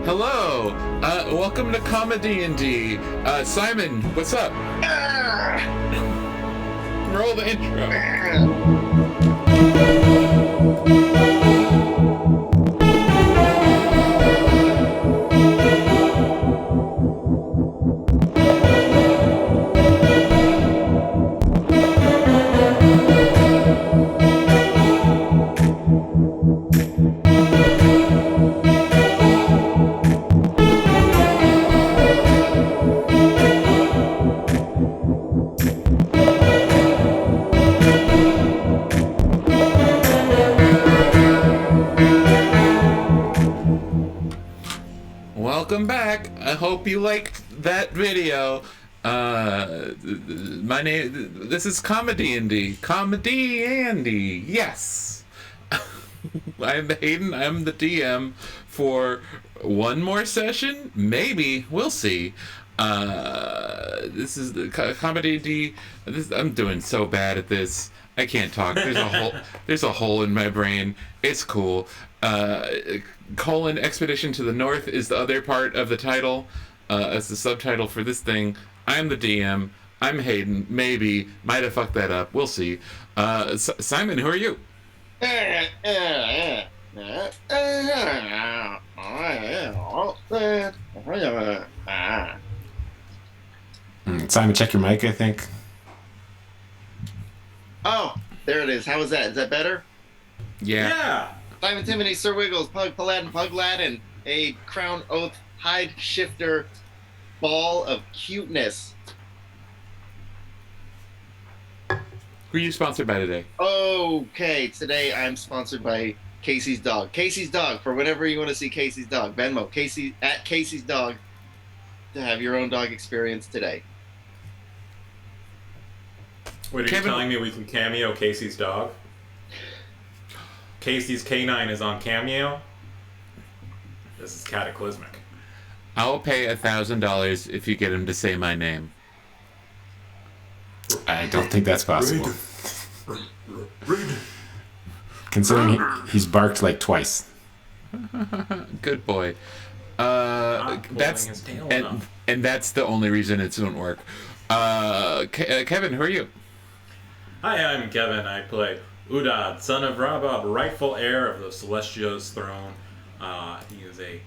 Hello. Welcome to ComeDy&D. Simon, what's up? Roll the intro. Welcome back. I hope you liked that video. This is ComeDy&D. ComeDy&D. Yes. I'm Hayden. I'm the DM for one more session. Maybe. We'll see. This is the ComeDy&D. I'm doing so bad at this. I can't talk. There's a hole in my brain. It's cool. Expedition to the North is the other part of the title, as the subtitle for this thing. I'm the DM. I'm Hayden. Maybe. Might have fucked that up. We'll see. Simon, who are you? Simon, check your mic, I think. Oh, there it is. How is that? Is that better? Yeah. Simon Timothy, Sir Wiggles, Pug Paladin, Pug Latin, a Crown Oath Hide Shifter ball of cuteness. Who are you sponsored by today? Okay, today I'm sponsored by Casey's Dog. Casey's Dog, for whenever you want to see Casey's Dog. Venmo, Casey, at Casey's Dog, to have your own dog experience today. Wait, are you telling me we can cameo Casey's dog? Casey's canine is on Cameo? This is cataclysmic. I'll pay $1,000 if you get him to say my name. I don't think that's possible. Considering he's barked like twice. Good boy. That's his tail enough. And that's the only reason it won't work. Kevin, who are you? Hi, I'm Kevin. I play Udad, son of Rabab, rightful heir of the Celestia's throne. He is a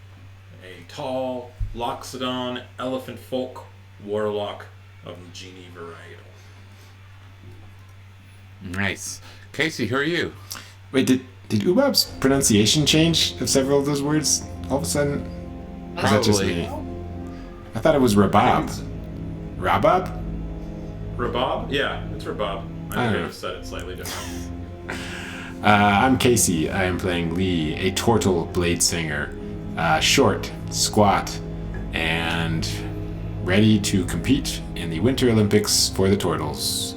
tall Loxodon elephant folk warlock of the genie varietal. Nice. Casey, who are you? Wait, did Ubab's pronunciation change of several of those words all of a sudden? Or is that just Probably. me? I thought it was Rabab. Rabab? Rabab? Yeah, it's Rabab. I Oh. could have said it slightly different. I'm Casey. I am playing Lee, a Tortle blade singer. Short, squat, and ready to compete in the Winter Olympics for the Tortles.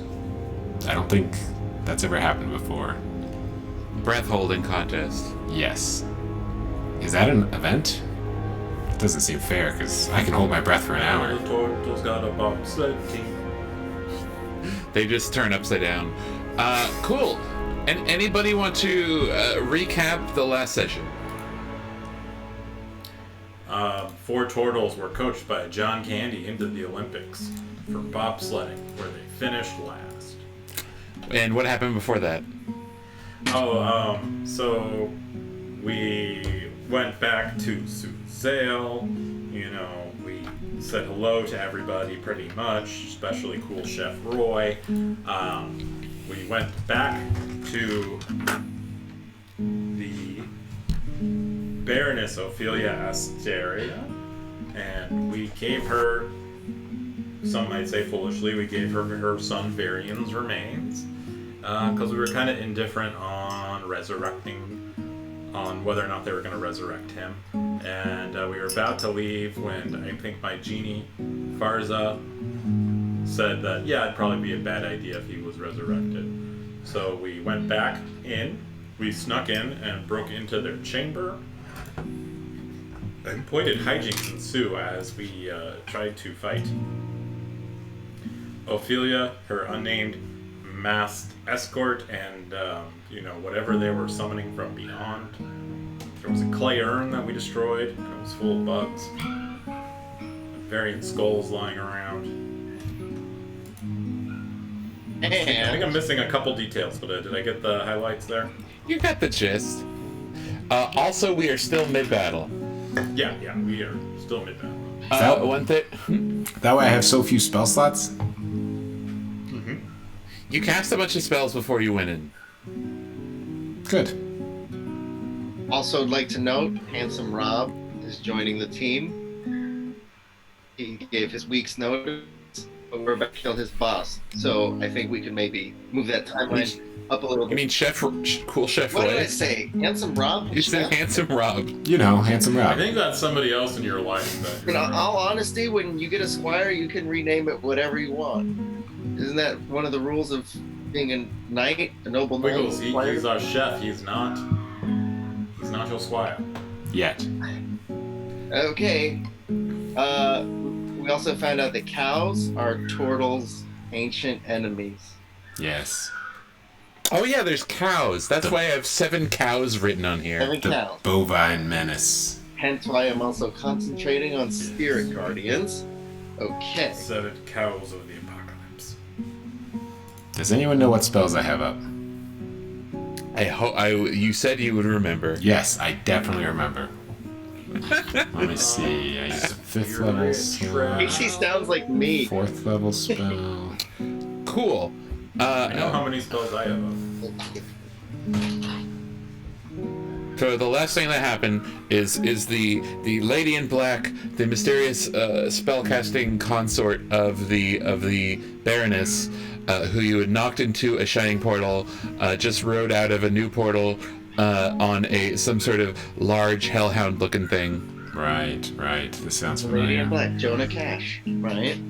I don't think that's ever happened before. Breath holding contest. Yes. Is that an event? It doesn't seem fair, because I can hold my breath for an hour. The turtle's got a bobsled team. They just turn upside down. Cool. And anybody want to recap the last session? 4 turtles were coached by John Candy into the Olympics for bobsledding, where they finished last. And what happened before that? So we went back to Suzale. We said hello to everybody pretty much, especially cool Chef Roy. We went back to the Baroness Ophelia Asteria, and we gave her, some might say foolishly, we gave her son Varian's remains, because we were kind of indifferent on whether or not they were going to resurrect him. And we were about to leave when I think my genie, Farza, said that, yeah, it'd probably be a bad idea if he was resurrected. So we went back in, we snuck in and broke into their chamber, and pointed hijinks ensue as we tried to fight Ophelia, her unnamed masked escort, and whatever they were summoning from beyond. There was a clay urn that we destroyed, and it was full of bugs. Variant skulls lying around. I think I'm missing a couple details, but did I get the highlights there? You got the gist. Also, we are still mid-battle. Yeah, we are still mid-battle. One thing. That way I have so few spell slots? Mm-hmm. You cast a bunch of spells before you went in. Good. Also, I'd like to note, Handsome Rob is joining the team. He gave his week's notice, but we're about to kill his boss. So I think we can maybe move that timeline up a little You bit. mean Cool Chef What Roy? did I say? Handsome Rob? You said Handsome Rob. You know, Handsome I Rob. think that's somebody else in your life that. In all honesty, when you get a squire, you can rename it whatever you want. Isn't that one of the rules of being a knight, a noble knight? Wiggles, he's our chef. He's not your squire. Yet. Okay. We also found out that cows are Tortle's ancient enemies. Yes. Oh yeah, there's cows. That's why I have 7 cows written on here. 7 The cows. bovine menace. Hence why I'm also concentrating on spirit guardians. Okay. 7 cows of the apocalypse. Does anyone know what spells I have up? You said you would remember. Yes, I definitely remember. Let me see. I use a 5th level spell. Casey sounds like me. 4th level spell. Cool. I know how many spells I have up. So the last thing that happened is the lady in black, the mysterious spellcasting consort of the Baroness, who you had knocked into a shining portal, just rode out of a new portal on some sort of large hellhound looking thing. Right. This sounds Lady familiar. in Black, Jonah Cash, right?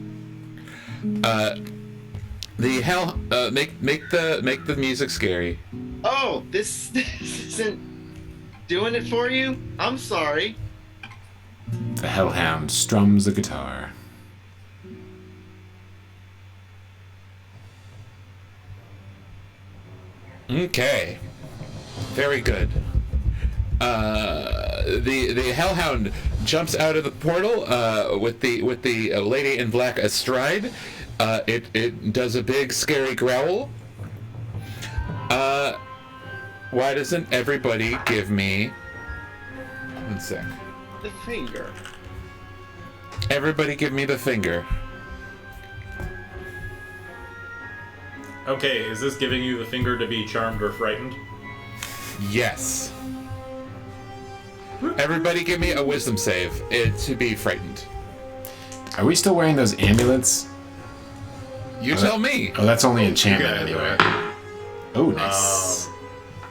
The hell make the music scary. Oh, this isn't doing it for you? I'm sorry. The hellhound strums a guitar. Okay. Very good. The hellhound jumps out of the portal with the lady in black astride. It does a big scary growl. Why doesn't everybody give me 1 sec? The finger. Everybody give me the finger. Okay, is this giving you the finger to be charmed or frightened? Yes. Everybody give me a wisdom save to be frightened. Are we still wearing those amulets? You tell me. Oh, that's only enchantment Yeah, anyway. Oh, nice.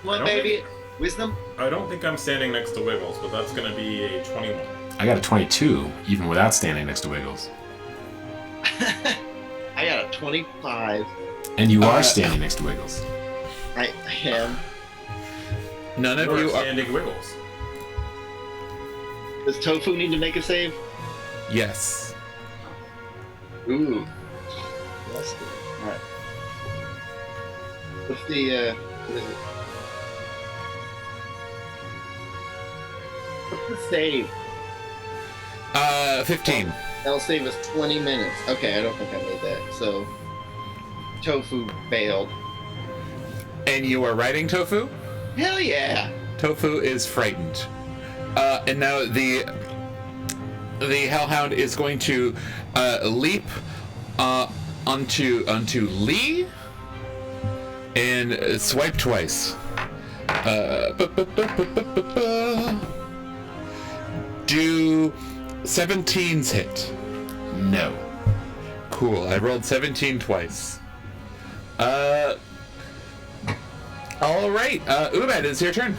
Come on, I don't baby. Wisdom? I don't think I'm standing next to Wiggles, but that's gonna be a 21. I got a 22, even without standing next to Wiggles. I got a 25. And you are standing next to Wiggles. I am. None of You're you are. standing Wiggles. Does Tofu need to make a save? Yes. Ooh. That's good. Alright. What's the, what is it? What's the save? 15. That'll save us 20 minutes. Okay, I don't think I made that. So, Tofu bailed. And you are riding Tofu? Hell yeah! Tofu is frightened. And now the hellhound is going to leap onto Lee and swipe twice. Do 17s hit? No. Cool. I rolled 17 twice. All right. Umad, it's your turn.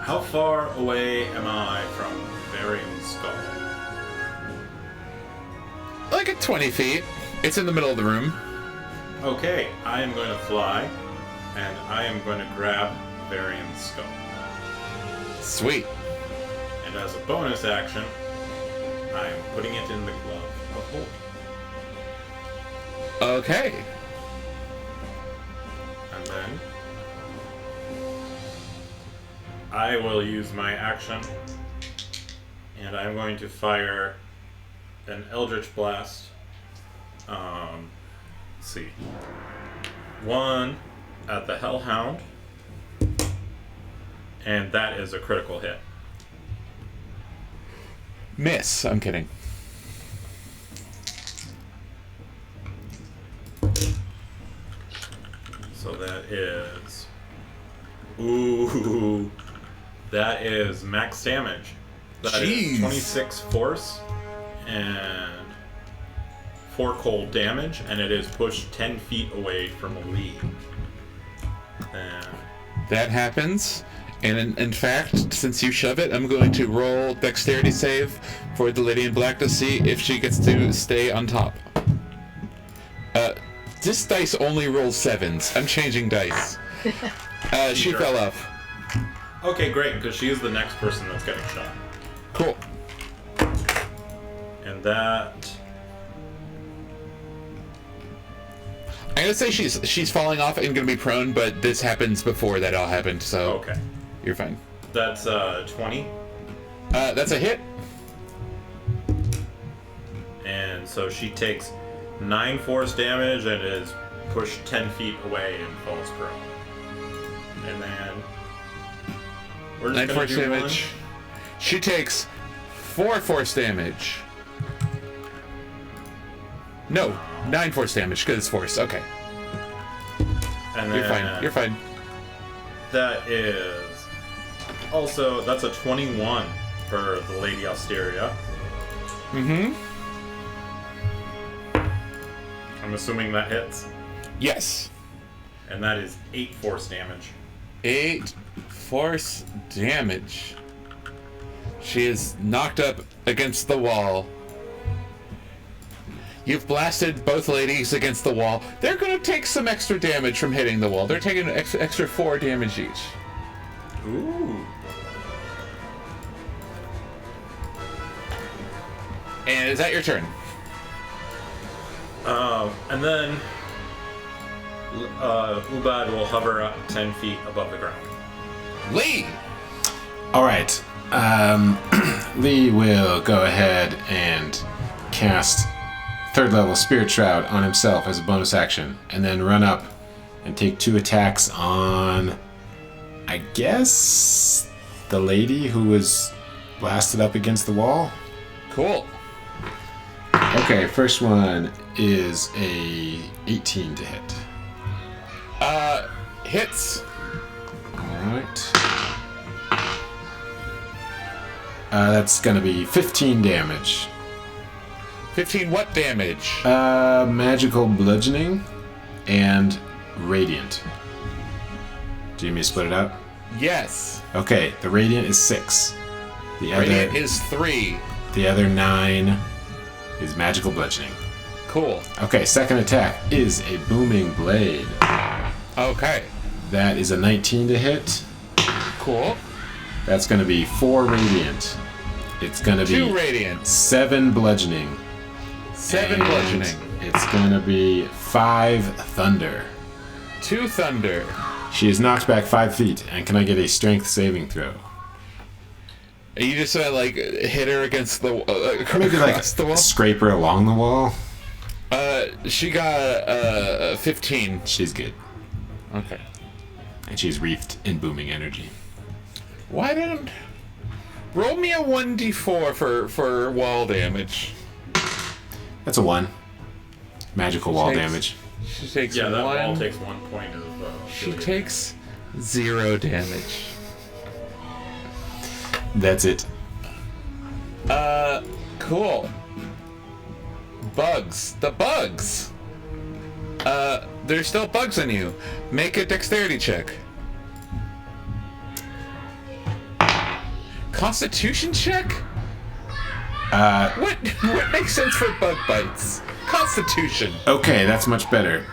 How far away am I from Varian's skull? Like at 20 feet. It's in the middle of the room. Okay, I am going to fly, and I am going to grab Varian's skull. Sweet. And as a bonus action, I am putting it in the glove of holding. Okay. And then I will use my action, and I'm going to fire an Eldritch Blast. Let's see. One at the Hellhound, and that is a critical hit. Miss. I'm kidding. So that is... Ooh. That is max damage. That is 26 force and 4 cold damage, and it is pushed 10 feet away from Lee. And That happens. And in fact, since you shove it, I'm going to roll dexterity save for the Lady in Black to see if she gets to stay on top. This dice only rolls 7s. I'm changing dice. She Sure. fell off. okay, great, because she is the next person that's getting shot. Cool. And that... I'm gonna say she's falling off and gonna be prone, but this happens before that all happened, so Okay. you're fine. That's 20. That's a hit. And so she takes 9 force damage and is pushed 10 feet away and falls prone. And then we're just 9 gonna force do damage. She takes 4 force damage. No, 9 force damage because it's force. Okay, And then you're fine. You're fine. That is also, that's a 21 for the Lady Osteria. Mm-hmm. I'm assuming that hits. Yes. And that is 8 force damage. 8 force damage. She is knocked up against the wall. You've blasted both ladies against the wall. They're going to take some extra damage from hitting the wall. They're taking an extra 4 damage each. Ooh. And is that your turn? And then Ubad will hover up 10 feet above the ground. Lee! All right. Lee will go ahead and cast 3rd level Spirit Shroud on himself as a bonus action, and then run up and take 2 attacks on, I guess, the lady who was blasted up against the wall. Cool. Okay, first one is a 18 to hit. Hits. Alright. That's gonna be 15 damage. 15 what damage? Magical bludgeoning and radiant. Do you need me to split it up? Yes. Okay, the radiant is 6. Radiant is 3. The other 9 is magical bludgeoning. Cool. Okay, second attack is a booming blade. Okay. That is a 19 to hit. Cool. That's going to be 4 radiant. It's going to be 2 radiant. 7 bludgeoning. 7 And bludgeoning. It's going to be 5 thunder. 2 thunder. She is knocked back 5 feet, and can I get a strength saving throw? You just like hit her against the Maybe like across the wall. scrape her along the wall. She got 15. She's good. Okay. And she's wreathed in booming energy. Why didn't roll me a 1d4 for wall damage? That's a 1. Magical wall takes- damage. She takes Yeah, that 1. wall takes 1 point of She affiliate. takes 0 damage. That's it. Cool. Bugs. The bugs. There's still bugs in you. Make a dexterity check. Constitution check? What makes sense for bug bites? Constitution. Okay, that's much better.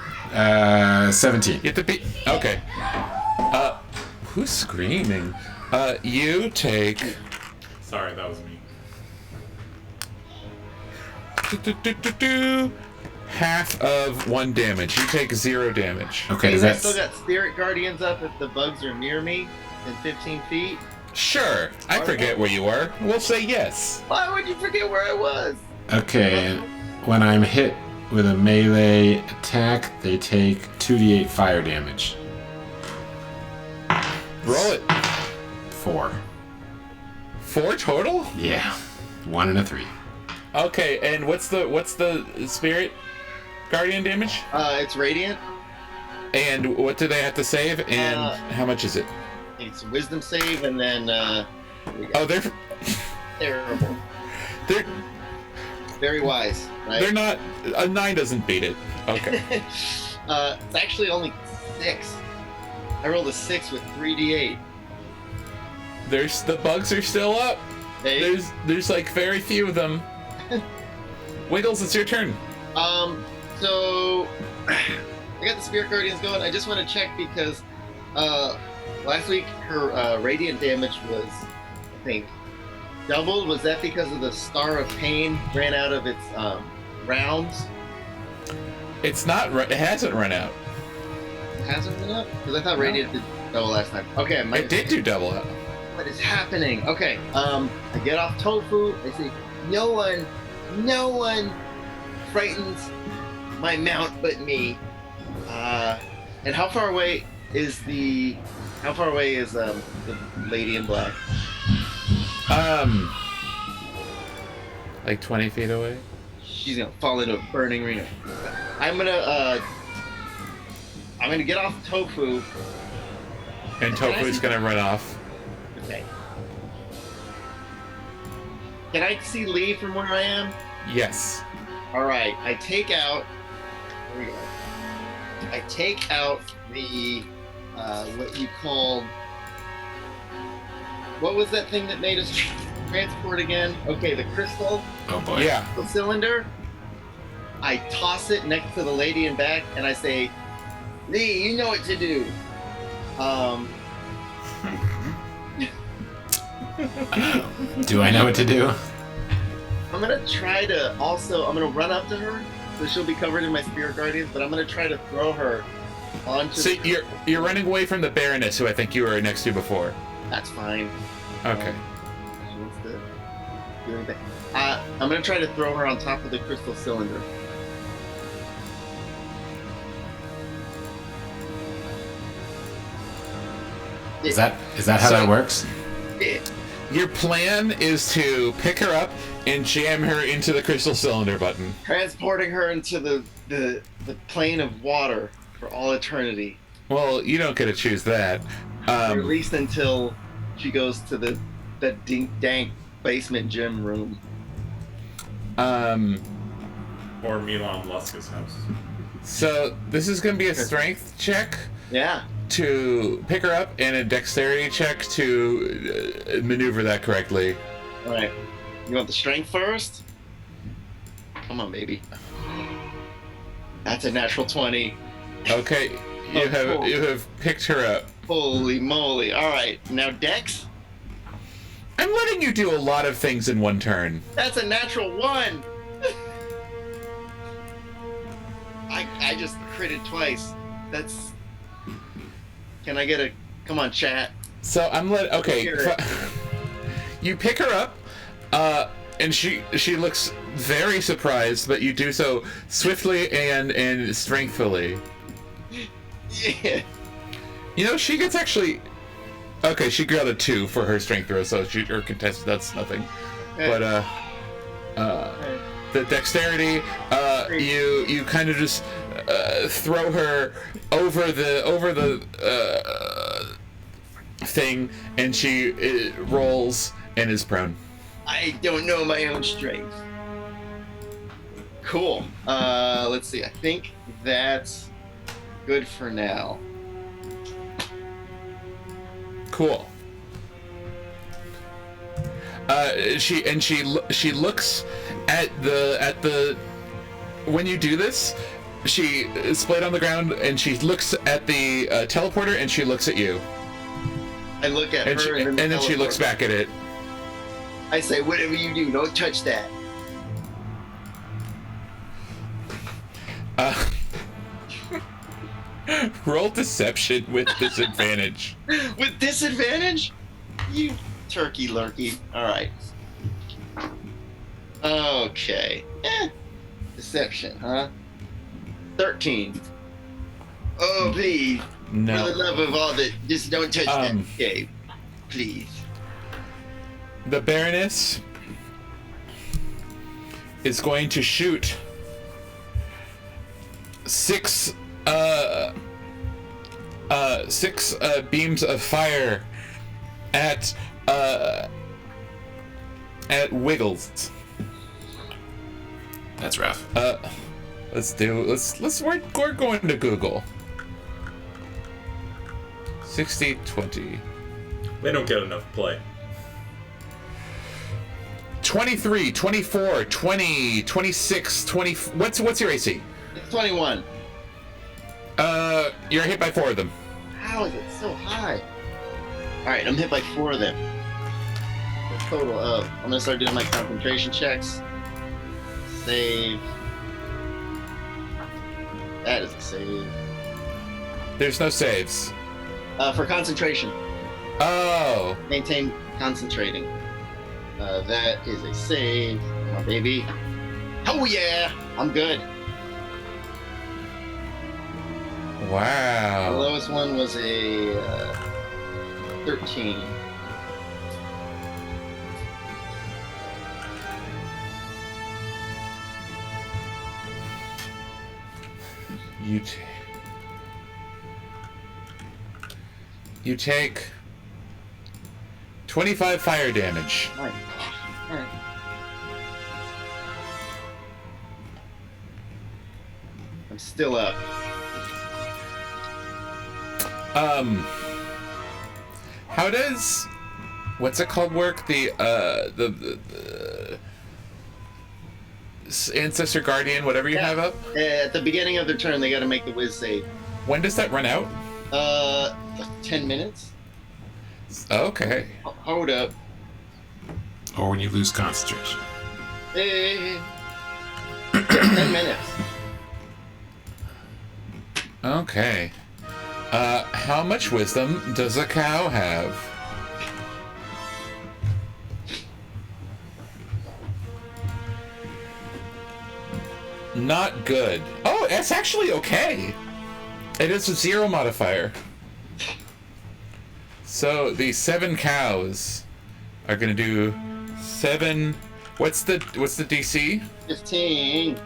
17. You have to be okay. Who's screaming? You take Sorry, that was me. half of 1 damage. You take 0 damage. Okay, does I that... still got Spirit Guardians up if the bugs are near me. in 15 feet? Sure. I forget where you were. We'll say yes. Why would you forget where I was? Okay, when I'm hit with a melee attack, they take 2d8 fire damage. Roll it. 4. 4 total? Yeah. 1 and a 3. Okay, and what's the spirit guardian damage? It's radiant. And what do they have to save? And how much is it? It's a wisdom save, and then Oh, they're terrible. they're Very wise, right? they're not. A 9 doesn't beat it. Okay. It's actually only 6. I rolled a 6 with 3d8. The bugs are still up. Hey. There's like very few of them. Wiggles, it's your turn. So I got the Spirit Guardians going. I just want to check because last week her radiant damage was, I think, doubled. Was that because of the Star of Pain ran out of its rounds? It's not. It hasn't run out. It hasn't run out? Because I thought radiant did double last time. Okay, It did do double out. What is happening? Okay, I get off Tofu. I say, no one frightens my mount but me. And how far away is the lady in black? Like 20 feet away. She's gonna fall into a burning arena. I'm gonna get off Tofu. And Tofu's gonna run off. Okay. Can I see Lee from where I am? Yes. All right. I take out. Here we go. I take out the what you called. What was that thing that made us transport again? Okay, the crystal. Oh boy. Yeah. The cylinder. I toss it next to the lady in back, and I say, "Lee, you know what to do." Do I know what to do? I'm gonna try to also. I'm gonna run up to her, so she'll be covered in my Spirit Guardians. But I'm gonna try to throw her onto. So you're running away from the Baroness, who I think you were next to before. That's fine. Okay. She wants to do anything. I'm gonna try to throw her on top of the crystal cylinder. Is that how that works? Your plan is to pick her up and jam her into the crystal cylinder button. Transporting her into the plane of water for all eternity. Well, you don't get to choose that. Or at least until she goes to that dink-dank basement gym room. Or Milan Luska's house. So this is going to be a strength check Yeah. to pick her up and a dexterity check to maneuver that correctly. All right. You want the strength first? Come on, baby. That's a natural 20. Okay, you have picked her up. Holy moly. All right. Now Dex? I'm letting you do a lot of things in one turn. That's a natural 1. I just critted twice. That's... Can I get a... Come on, chat. So I'm okay. You pick her up, and she looks very surprised, but you do so swiftly and strengthfully. Yeah. You know, she gets actually... Okay, she got a 2 for her strength throw, so her contested, that's nothing. Okay. But, the dexterity, you kind of just throw her over the thing, and she rolls and is prone. I don't know my own strength. Cool. Let's see. I think that's good for now. Cool. She looks at the when you do this, she is splayed on the ground and she looks at the teleporter and she looks at you. I look at And her she, and then she looks back at it. I say, whatever you do, don't touch that. Roll deception with disadvantage. With disadvantage? You turkey lurkey. Alright. Okay. Deception, huh? 13. Oh, please. No. For the love of all that, just don't touch that cave. Please. The Baroness is going to shoot 6 beams of fire at Wiggles. That's rough. We're going to Google. 60, 20. They don't get enough play. 23, 24, 20, 26, 20. What's your AC? It's 21. You're hit by 4 of them. How is it so high? Alright, I'm hit by 4 of them. A total of. I'm gonna start doing my concentration checks. Save. That is a save. There's no saves. For concentration. Oh. Maintain concentrating. That is a save. Come on, baby. Oh yeah! I'm good. The Wow. lowest one was a 13. You take 25 fire damage. My gosh. Alright. I'm still up. How does what's it called work? The ancestor guardian, whatever you have up. At the beginning of their turn, they gotta make the whiz save. When does that run out? Like 10 minutes? Okay. Hold up. Or when you lose concentration. Hey. 10 minutes. Okay. How much wisdom does a cow have? Not good. Oh, it's actually okay. It is a 0 modifier. So the 7 cows are gonna do 7. What's the DC? 15.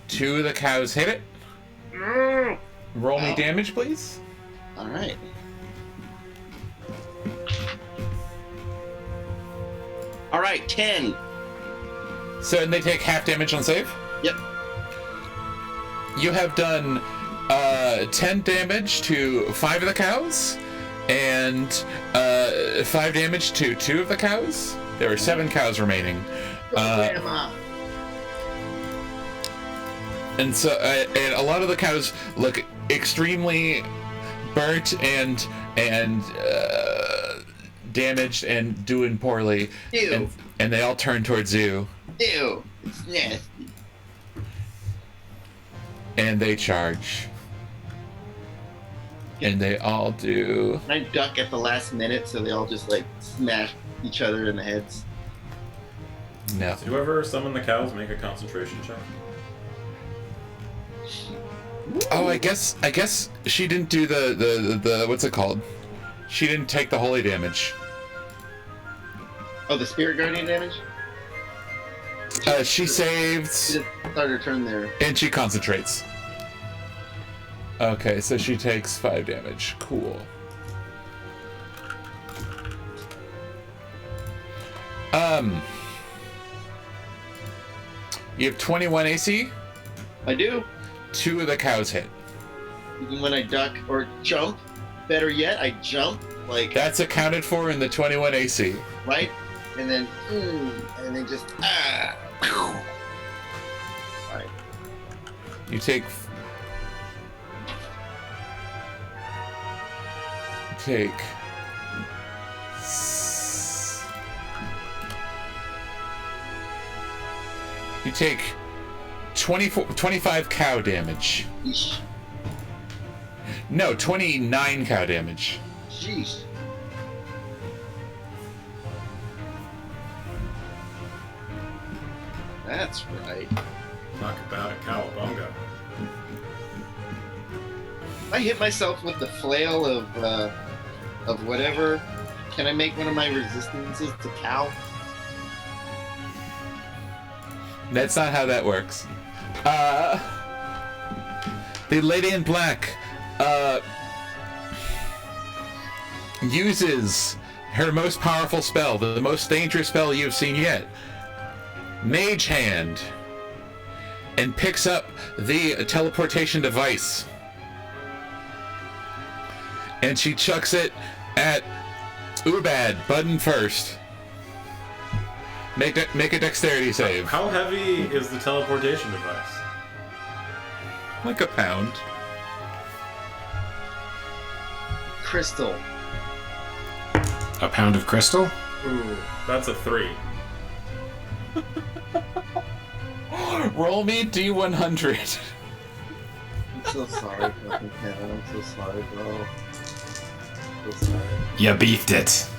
2 of the cows hit it. Roll me damage, please. Alright. Alright, 10. So and they take half damage on save. Yep. You have done 10 damage to 5 of the cows, and 5 damage to 2 of the cows. There are 7 cows remaining. Grandma. And so, and a lot of the cows look extremely burnt and damaged and doing poorly. Ew. And they all turn towards you. Ew. It's nasty. And they charge. And they all do. Can I duck at the last minute so they all just like smash each other in the heads? No. Does whoever summoned the cows make a concentration check? Oh, I guess she didn't do the what's it called? She didn't take the holy damage. Oh, the spirit guardian damage? She saved She just started her turn there. and she concentrates. Okay, so she takes 5 damage. Cool. You have 21 AC. I do. 2 of the cows hit. Even when I duck or jump, better yet, I jump like That's accounted for in the 21 AC. right, and then just All right. You take 25 cow damage. Yeesh. No, 29 cow damage. Sheesh. That's right. Talk about a cowabunga. If I hit myself with the flail of whatever, can I make one of my resistances to cow? That's not how that works. The lady in black uses her most powerful spell, the most dangerous spell you've seen yet, Mage Hand, and picks up the teleportation device. And she chucks it at Ubad, button first. Make a dexterity save. How heavy is the teleportation device? Like a pound. Crystal. A pound of crystal? Ooh, that's a 3. Roll me D100. I'm so sorry, fucking Kevin. I'm so sorry, bro. So sorry. You beefed it.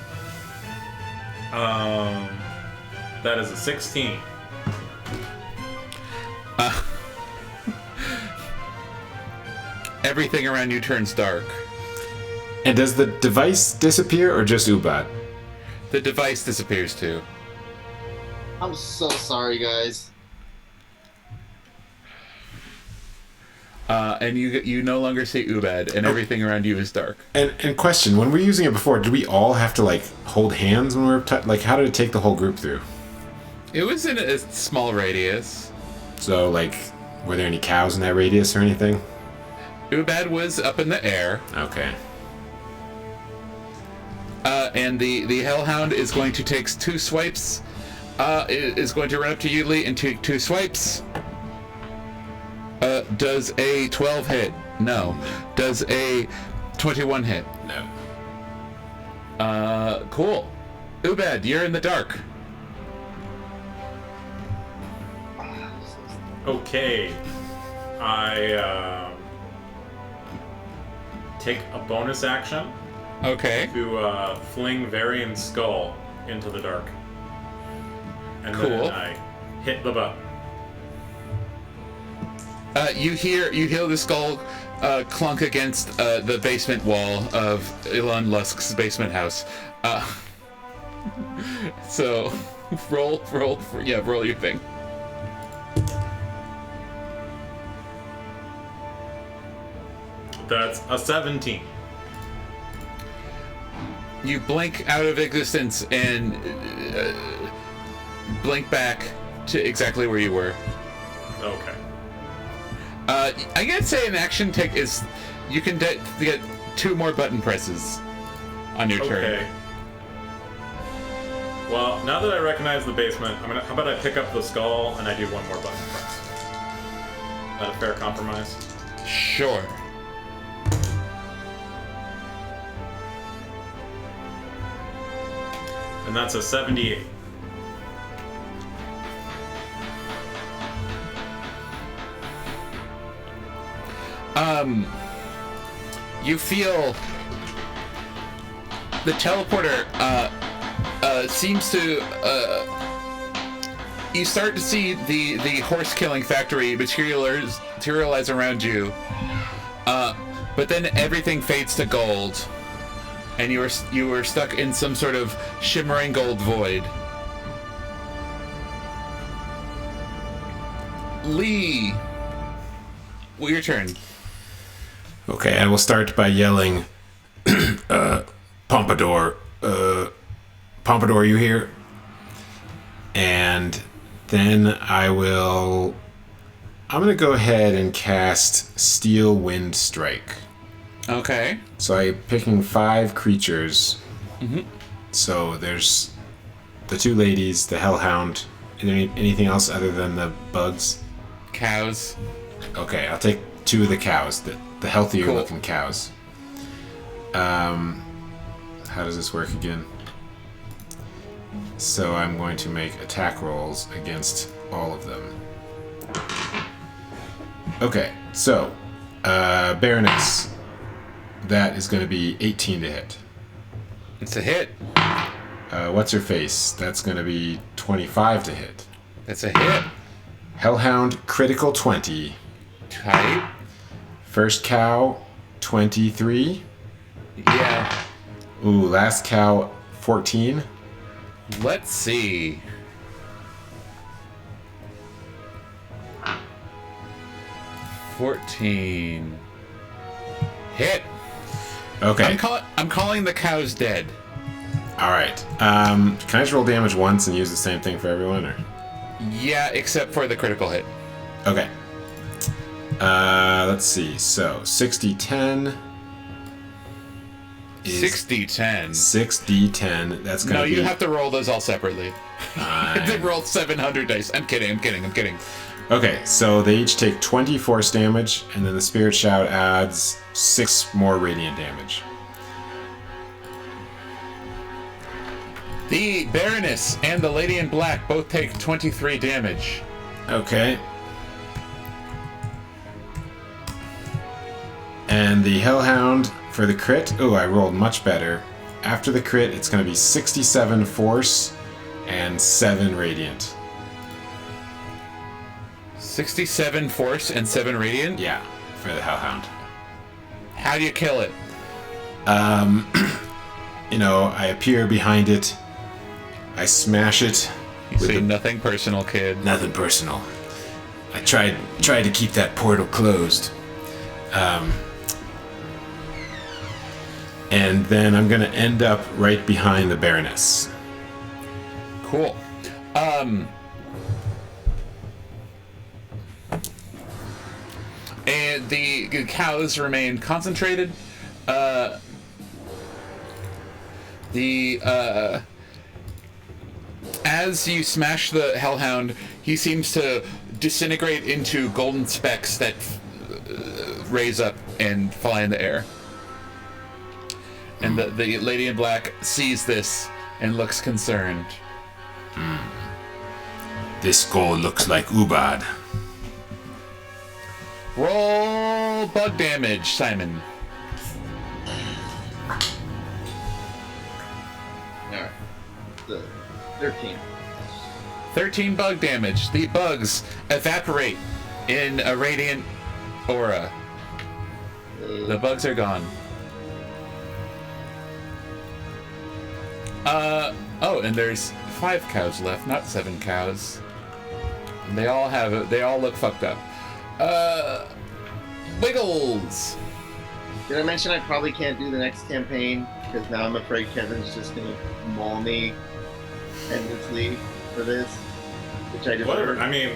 That is a 16. Everything around you turns dark. And does the device disappear or just Ubad? The device disappears too. I'm so sorry, guys. And you no longer see Ubad, and everything around you is dark. And question, when we were using it before, did we all have to, like, hold hands when we were... like, how did it take the whole group through? It was in a small radius. So, like, were there any cows in that radius or anything? Ubad was up in the air. Okay. And the Hellhound is going to take 2 swipes. Is going to run up to you, Lee, and take 2 swipes. Does a 12 hit? No. Does a 21 hit? No. Cool. Ubad, you're in the dark. Okay. I take a bonus action Okay. to fling Varian's skull into the dark. And Cool. then I hit the button. You hear the skull clunk against the basement wall of Elon Lusk's basement house. So roll your thing. That's a 17. You blink out of existence and blink back to exactly where you were. Okay. I gotta say an action take is you can get 2 more button presses on your turn. Okay. Well, now that I recognize the basement, how about I pick up the skull and I do 1 more button press? Is that a fair compromise? Sure. And that's a 78. You feel the teleporter seems to you start to see the horse killing factory materialize around you, but then everything fades to gold, and you were stuck in some sort of shimmering gold void. Lee, well, your turn. Okay, I will start by yelling, Pompadour, Pompadour, you here? And then I'm gonna go ahead and cast Steel Wind Strike. Okay. So I'm picking 5 creatures. Mm-hmm. So there's the 2 ladies, the Hellhound. Is there anything else other than the bugs? Cows. Okay, I'll take 2 of the cows, the healthier Cool. looking cows. How does this work again? So I'm going to make attack rolls against all of them. Okay, so Baroness, that is going to be 18 to hit. It's a hit. What's her face? That's going to be 25 to hit. That's a hit. Hellhound, critical 20. Tight. First cow, 23. Yeah. Ooh, last cow, 14. Let's see. $14. Hit. Okay. I'm calling the cows dead. All right. Can I just roll damage once and use the same thing for everyone, or? Yeah, except for the critical hit. Okay. Let's see. So 60-10. 60-10. 6d10. That's gonna be. No, you have to roll those all separately. They rolled 700 dice. I'm kidding. Okay, so they each take 20 force damage, and then the Spirit Shout adds 6 more radiant damage. The Baroness and the Lady in Black both take 23 damage. Okay. And the Hellhound for the crit. Oh, I rolled much better. After the crit, it's going to be 67 force and 7 radiant. 67 force and 7 radiant? Yeah, for the Hellhound. How do you kill it? I appear behind it. I smash it. You say nothing personal, kid. Nothing personal. I tried to keep that portal closed. And then I'm gonna end up right behind the Baroness. Cool. And the cows remain concentrated. As you smash the Hellhound, he seems to disintegrate into golden specks that raise up and fly in the air. And the Lady in Black sees this and looks concerned. This skull looks like Ubad. Roll bug damage, Simon. Alright. 13. 13 bug damage. The bugs evaporate in a radiant aura. The bugs are gone. And there's 5 cows left, not 7 cows. And they all look fucked up. Wiggles! Did I mention I probably can't do the next campaign? Because now I'm afraid Kevin's just gonna maul me endlessly for this. Which I just Whatever. heard. I mean,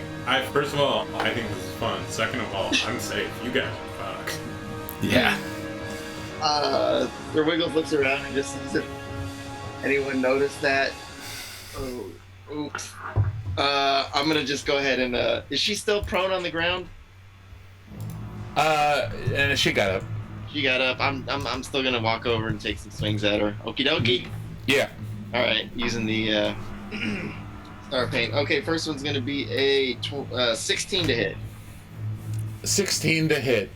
first of all, I think this is fun. Second of all, I'm safe. You guys are fucked. Yeah. Sir Wiggles looks around and just sees if anyone noticed that. Oh, oops. I'm gonna just go ahead and, is she still prone on the ground? And she got up. She got up. I'm still gonna walk over and take some swings at her. Okie dokie. Yeah. Alright, using the, Star Paint. Okay, first one's gonna be a 16 to hit. 16 to hit.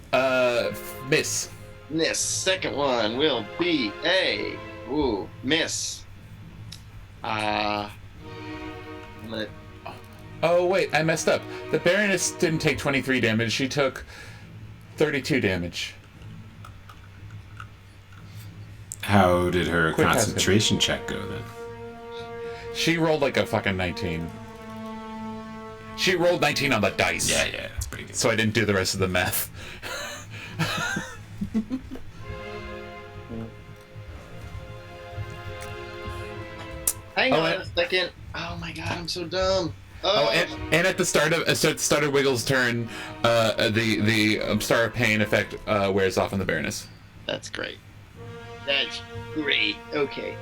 Miss. Miss. Second one will be a miss. I'm gonna. Oh, wait, I messed up. The Baroness didn't take 23 damage. She took 32 damage. How did her Quick concentration check go then? She rolled like a fucking 19. She rolled 19 on the dice. Yeah, that's pretty good. So I didn't do the rest of the math. Hang on a second. Oh my god, I'm so dumb. And at the start of Wiggles' turn, the Star of Pain effect wears off on the Baroness. That's great. That's great. Okay.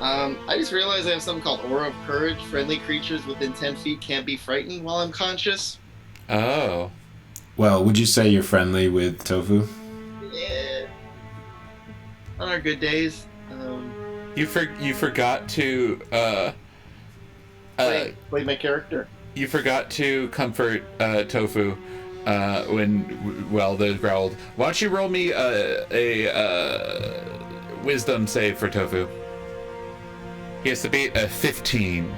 I just realized I have something called Aura of Courage. Friendly creatures within 10 feet can't be frightened while I'm conscious. Oh. Well, would you say you're friendly with Tofu? Yeah. On our good days. You forgot to play my character. You forgot to comfort Tofu Those growled. Why don't you roll me a wisdom save for Tofu? He has to beat a 15.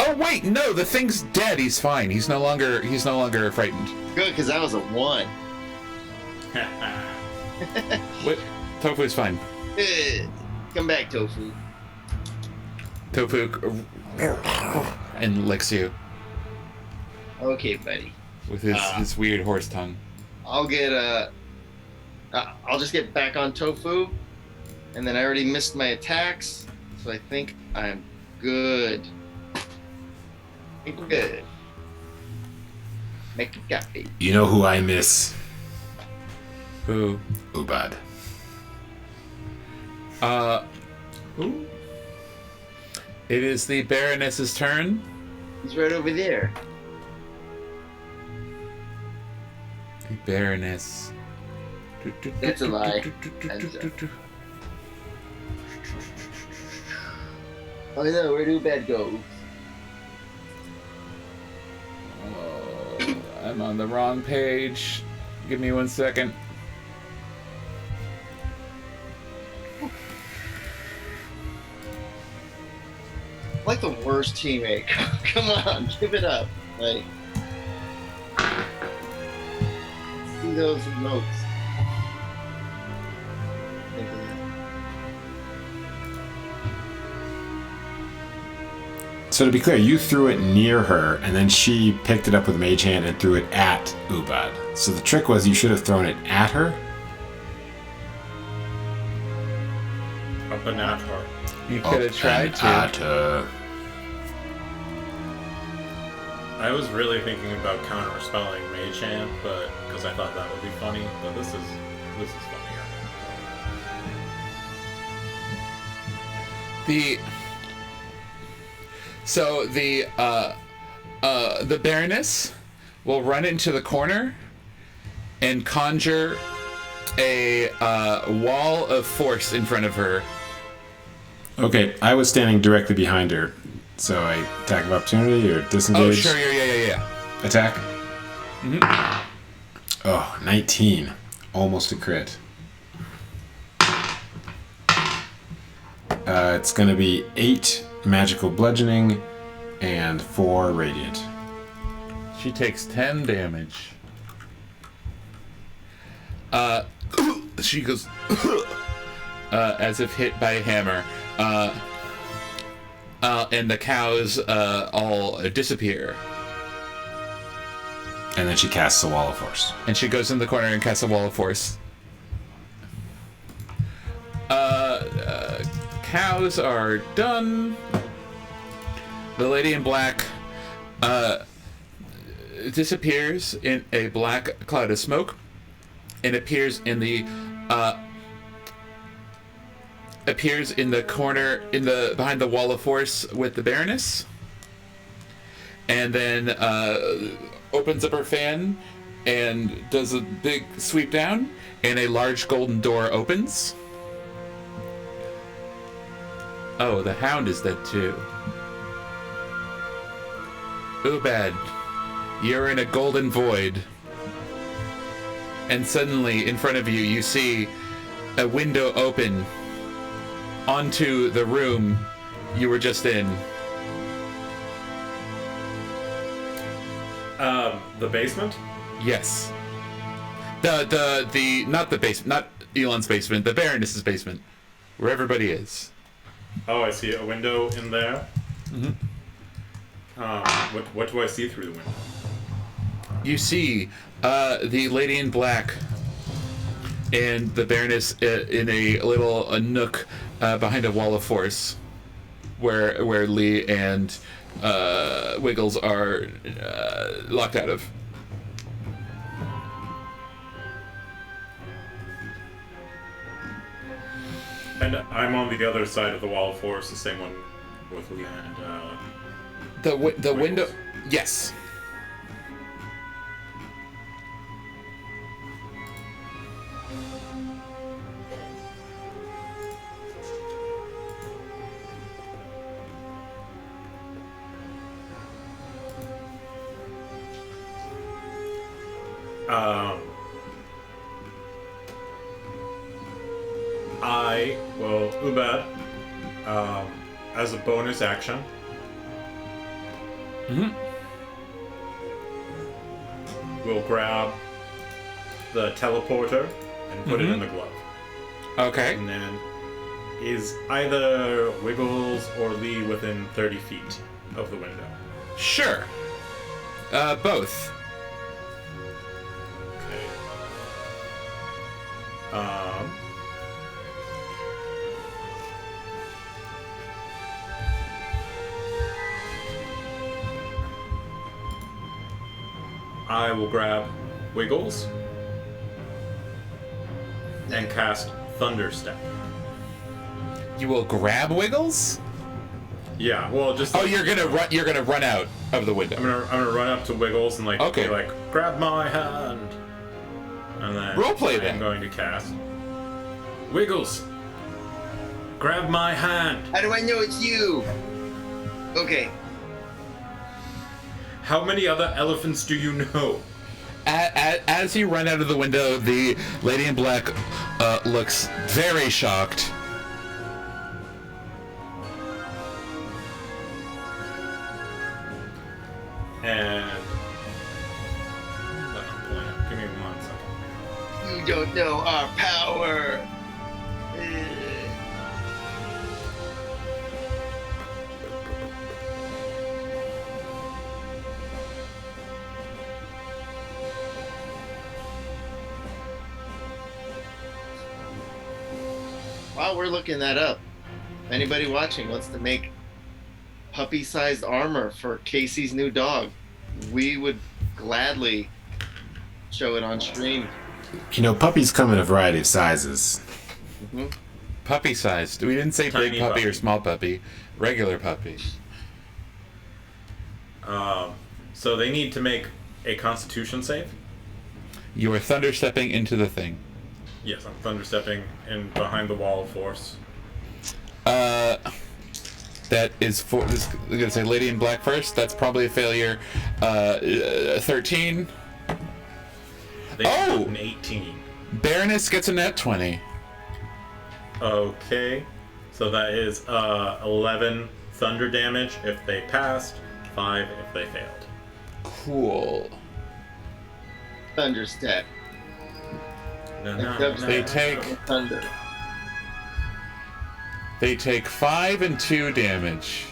Oh wait, no, the thing's dead. He's fine. He's no longer frightened. Good, because that was a 1. What? Tofu's fine. Good. Come back, Tofu. Tofu and licks you Okay, buddy. with his weird horse tongue. I'll just get back on Tofu, and then I already missed my attacks, so I think I'm good. I think we're good. Make a copy. You know who I miss? Who? Ubad. Who? It is the Baroness's turn. He's right over there. The Baroness. That's a lie. Oh no, where do bad go? I'm on the wrong page. Give me 1 second. Like the worst teammate. Come on, give it up. Like, see those notes. So to be clear, you threw it near her, and then she picked it up with Mage Hand and threw it at Ubad. So the trick was you should have thrown it at her. Up and at her. You could have tried to. At her. I was really thinking about counter-spelling Mage Hand, but because I thought that would be funny, but this is funnier. The Baroness will run into the corner and conjure a wall of force in front of her. Okay, I was standing directly behind her, so I attack of opportunity or disengage. Oh, sure, yeah. Attack. Mm-hmm. Oh, 19. Almost a crit. It's going to be 8 magical bludgeoning and 4 radiant. She takes 10 damage. She goes as if hit by a hammer. And the cows all disappear. And then she casts a wall of force. And she goes in the corner and casts a wall of force. Cows are done. The lady in black disappears in a black cloud of smoke and appears in the corner behind the wall of force with the Baroness, and then opens up her fan and does a big sweep down, and a large golden door opens. Oh, the hound is dead too. Ubad, you're in a golden void. And suddenly, in front of you, you see a window open onto the room you were just in. The basement? Yes. Not the basement, not Elon's basement, the Baroness's basement, where everybody is. Oh, I see a window in there. Mm-hmm. What do I see through the window? You see the lady in black and the Baroness in a little nook behind a wall of force, where Lee and Wiggles are locked out of. And I'm on the other side of the wall of force, the same one with Lee and The Wiggles. window. Yes. Ubad, as a bonus action, will grab the teleporter and put it in the glove. Okay. And then is either Wiggles or Lee within 30 feet of the window? Sure. Both. Okay. I will grab Wiggles and cast Thunder Step. You will grab Wiggles? Yeah, well, just Oh, you're gonna run. You're gonna run out of the window. I'm gonna run up to Wiggles and be like, grab my hand, and then Roleplay then. I'm going to cast Wiggles. Grab my hand. How do I know it's you? Okay. How many other elephants do you know? As you run out of the window, the lady in black looks very shocked. And give me 1 second. You don't know our power. While we're looking that up, if anybody watching wants to make puppy-sized armor for Casey's new dog, we would gladly show it on stream. You know, puppies come in a variety of sizes. Puppy sized. We didn't say Tiny big puppy or puppy. small puppy. Regular puppy. So they need to make a Constitution save. You are thunder stepping into the thing. Yes, I'm thunder stepping in behind the wall of force. That is for. I'm gonna say lady in black first. That's probably a failure. 13. They Oh! an 18. Baroness gets a net 20. Okay, so that is 11 thunder damage if they passed, 5 if they failed. Cool. Thunderstep. They take Thunder. 5 and 2 damage.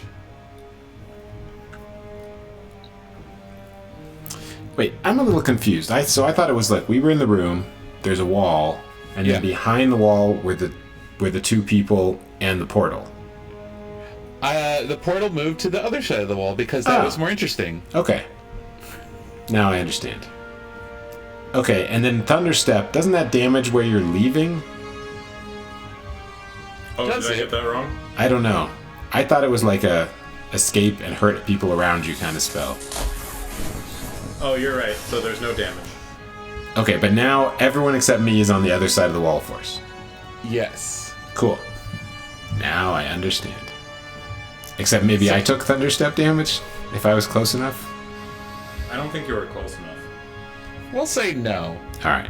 Wait, I'm a little confused. So I thought it was like we were in the room, there's a wall, and Yeah. then behind the wall were the two people and the portal. The portal moved to the other side of the wall because that Oh. was more interesting. Okay. Now I understand. Okay, and then Thunderstep, doesn't that damage where you're leaving? Oh, Does did I it? get that wrong? I don't know. I thought it was like a escape and hurt people around you kind of spell. Oh, you're right, so there's no damage. Okay, but now everyone except me is on the other side of the wall force. Yes. Cool. Now I understand. Except maybe I took Thunderstep damage if I was close enough. I don't think you were close enough. We'll say no. Alright.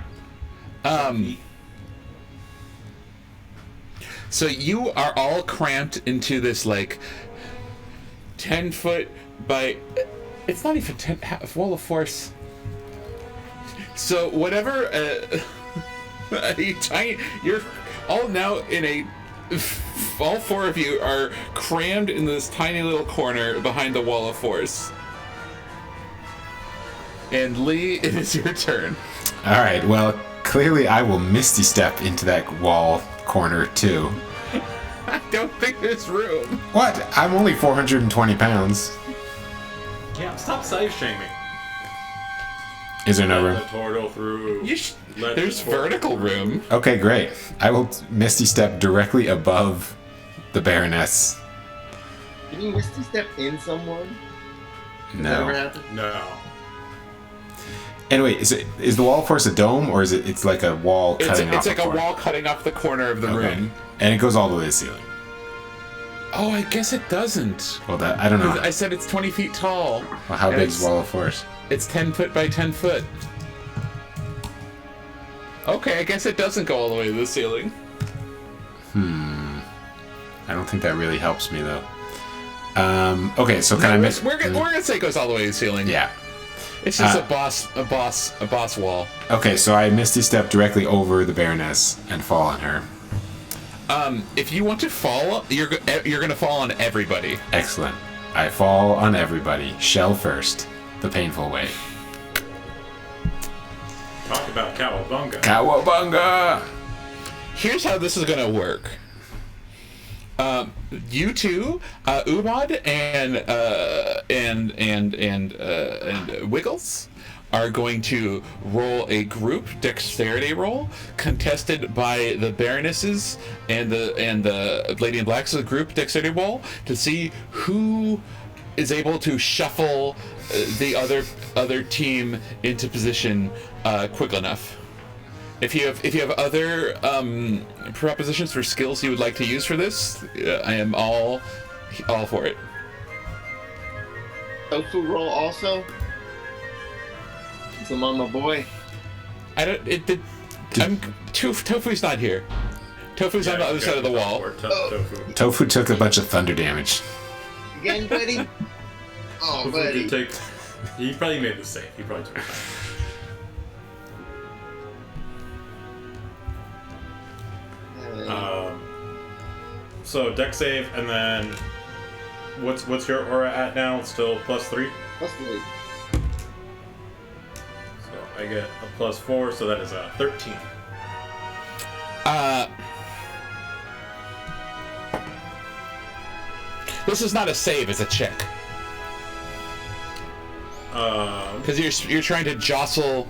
So you are all cramped into this like 10 foot by. It's not even 10 wall of force. So whatever. You're all now in a. All 4 of you are crammed in this tiny little corner behind the wall of force. And Lee, it is your turn. Alright, well, clearly I will Misty Step into that wall corner too. I don't think there's room. What? I'm only 420 pounds. Yeah, stop size shaming. Is there no Let room? the turtle through. Let There's the turtle vertical through. room. Okay, great. I will Misty Step directly above the Baroness. Can you Misty Step in someone? Has that ever No. happened? No. Anyway, is the wall of force a dome or is it's like a wall cutting off It's like a corner? wall cutting off the corner of the Okay. room. And it goes all the way to the ceiling. Oh, I guess it doesn't. Well, that I don't know. I said it's 20 feet tall. Well, how and big is it's- wall of force? It's 10 foot by 10 foot. Okay, I guess it doesn't go all the way to the ceiling. I don't think that really helps me though. Okay, so can I miss? We're gonna say it goes all the way to the ceiling. Yeah. It's just a boss wall. Okay, so I misty step directly over the Baroness and fall on her. If you want to fall, you're gonna fall on everybody. Excellent. I fall on everybody. Shell first, the painful way. Talk about cowabunga. Cowabunga! Here's how this is gonna work. You two, Ubad and Wiggles, are going to roll a group dexterity roll contested by the Baronesses and the Lady in Black's group dexterity roll to see who is able to shuffle the other team into position quick enough. If you have other propositions for skills you would like to use for this, I am all for it. Tofu roll also. I'm on my boy. Tofu's not here. Tofu's on the other side of the wall. Tofu took a bunch of thunder damage. Again, buddy. Oh, Tofu buddy. he probably made the save. He probably took it. So deck save, and then what's your aura at now? It's still +3. +3. So I get a +4, so that is a 13. This is not a save; it's a check. Because you're trying to jostle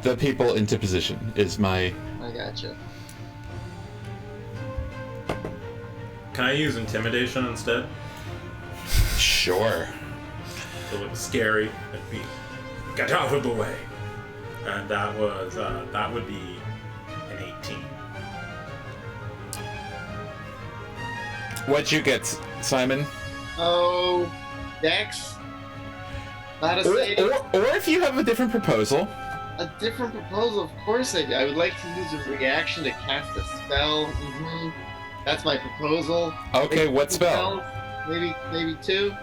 the people into position. Is my. I gotcha. Can I use intimidation instead? Sure. To look scary and be get out of the way. And that would be an 18. What'd you get, Simon? Oh, Dex. Not a save. Or if you have a different proposal. A different proposal, of course I do. I would like to use a reaction to cast a spell. That's my proposal. Okay, Maybe what 2 spell? spells. Maybe 2.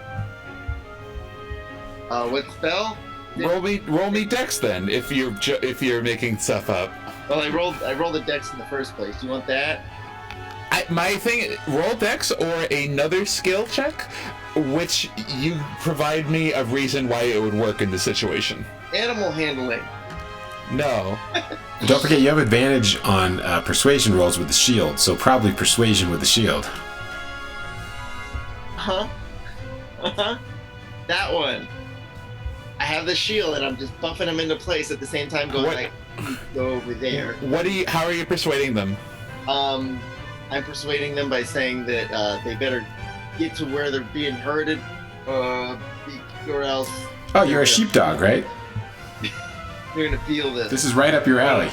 What spell? Roll me dex then. If you're making stuff up. Well, I rolled a dex in the first place. Do you want that? My thing, roll dex or another skill check, which you provide me a reason why it would work in this situation. Animal handling. No. Don't forget, you have advantage on persuasion rolls with the shield, so probably persuasion with the shield. That one. I have the shield, and I'm just buffing them into place at the same time, going like, go over there. How are you persuading them? I'm persuading them by saying that they better get to where they're being herded, or else. Oh, you're a sheepdog, right? They're gonna feel this. This is right up your alley.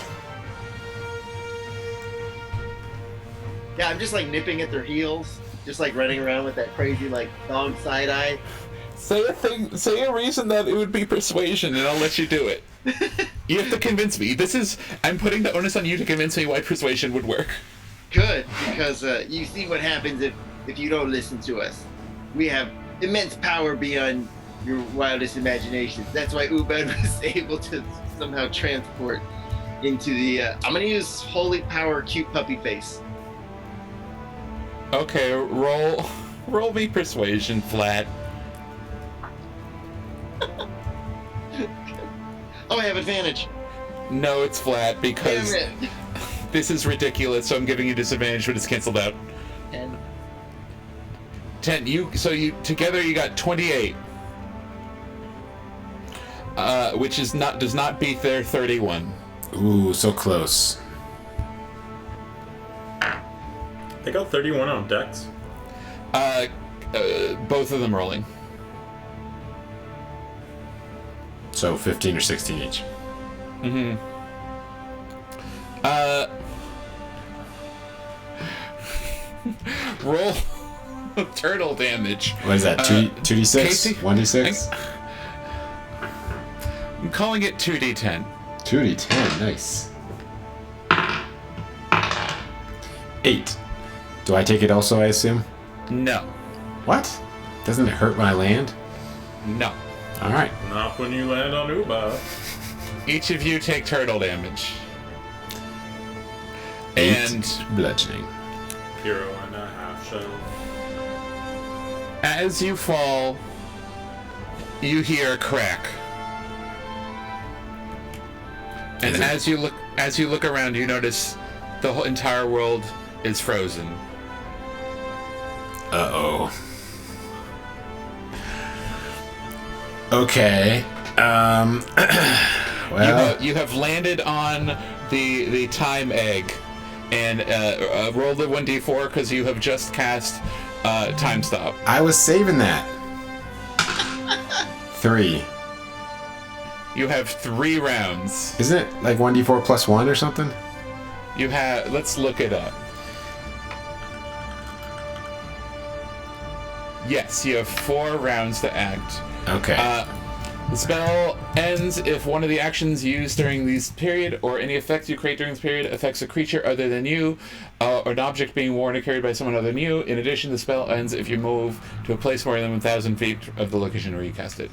Yeah, I'm just like nipping at their heels, just like running around with that crazy like dog side eye. Say a reason that it would be persuasion, and I'll let you do it. You have to convince me. I'm putting the onus on you to convince me why persuasion would work. Good, because you see what happens if you don't listen to us. We have immense power beyond your wildest imaginations. That's why Ubed was able to somehow transport into the. I'm gonna use holy power, cute puppy face. Okay, roll me persuasion flat. Oh, I have advantage. No, it's flat because Damn it. this is ridiculous. So I'm giving you disadvantage, but it's canceled out. 10. You together you got 28. Which does not beat their 31. Ooh, so close. They got 31 on dex. Both of them rolling. So 15 or 16 each. Mm-hmm. Roll turtle damage. What is that? 2d6? Casey? 1d6? I'm calling it 2d10. 2d10, nice. 8. Do I take it also, I assume? No. What? Doesn't it hurt when I land? No. All right. Not when you land on Uba. Each of you take turtle damage. 8 And bludgeoning. Hero and a half shell. as you fall, you hear a crack. And as you look around, you notice the whole entire world is frozen. Uh-oh. Okay. Well, You have landed on the time egg, and roll the 1d4 because you have just cast time stop. I was saving that. 3. You have 3 rounds. Isn't it like 1d4 plus 1 or something? You have. Let's look it up. Yes, you have 4 rounds to act. Okay. The spell ends if one of the actions used during this period or any effect you create during this period affects a creature other than you or an object being worn or carried by someone other than you. In addition, the spell ends if you move to a place more than 1,000 feet of the location where you cast it.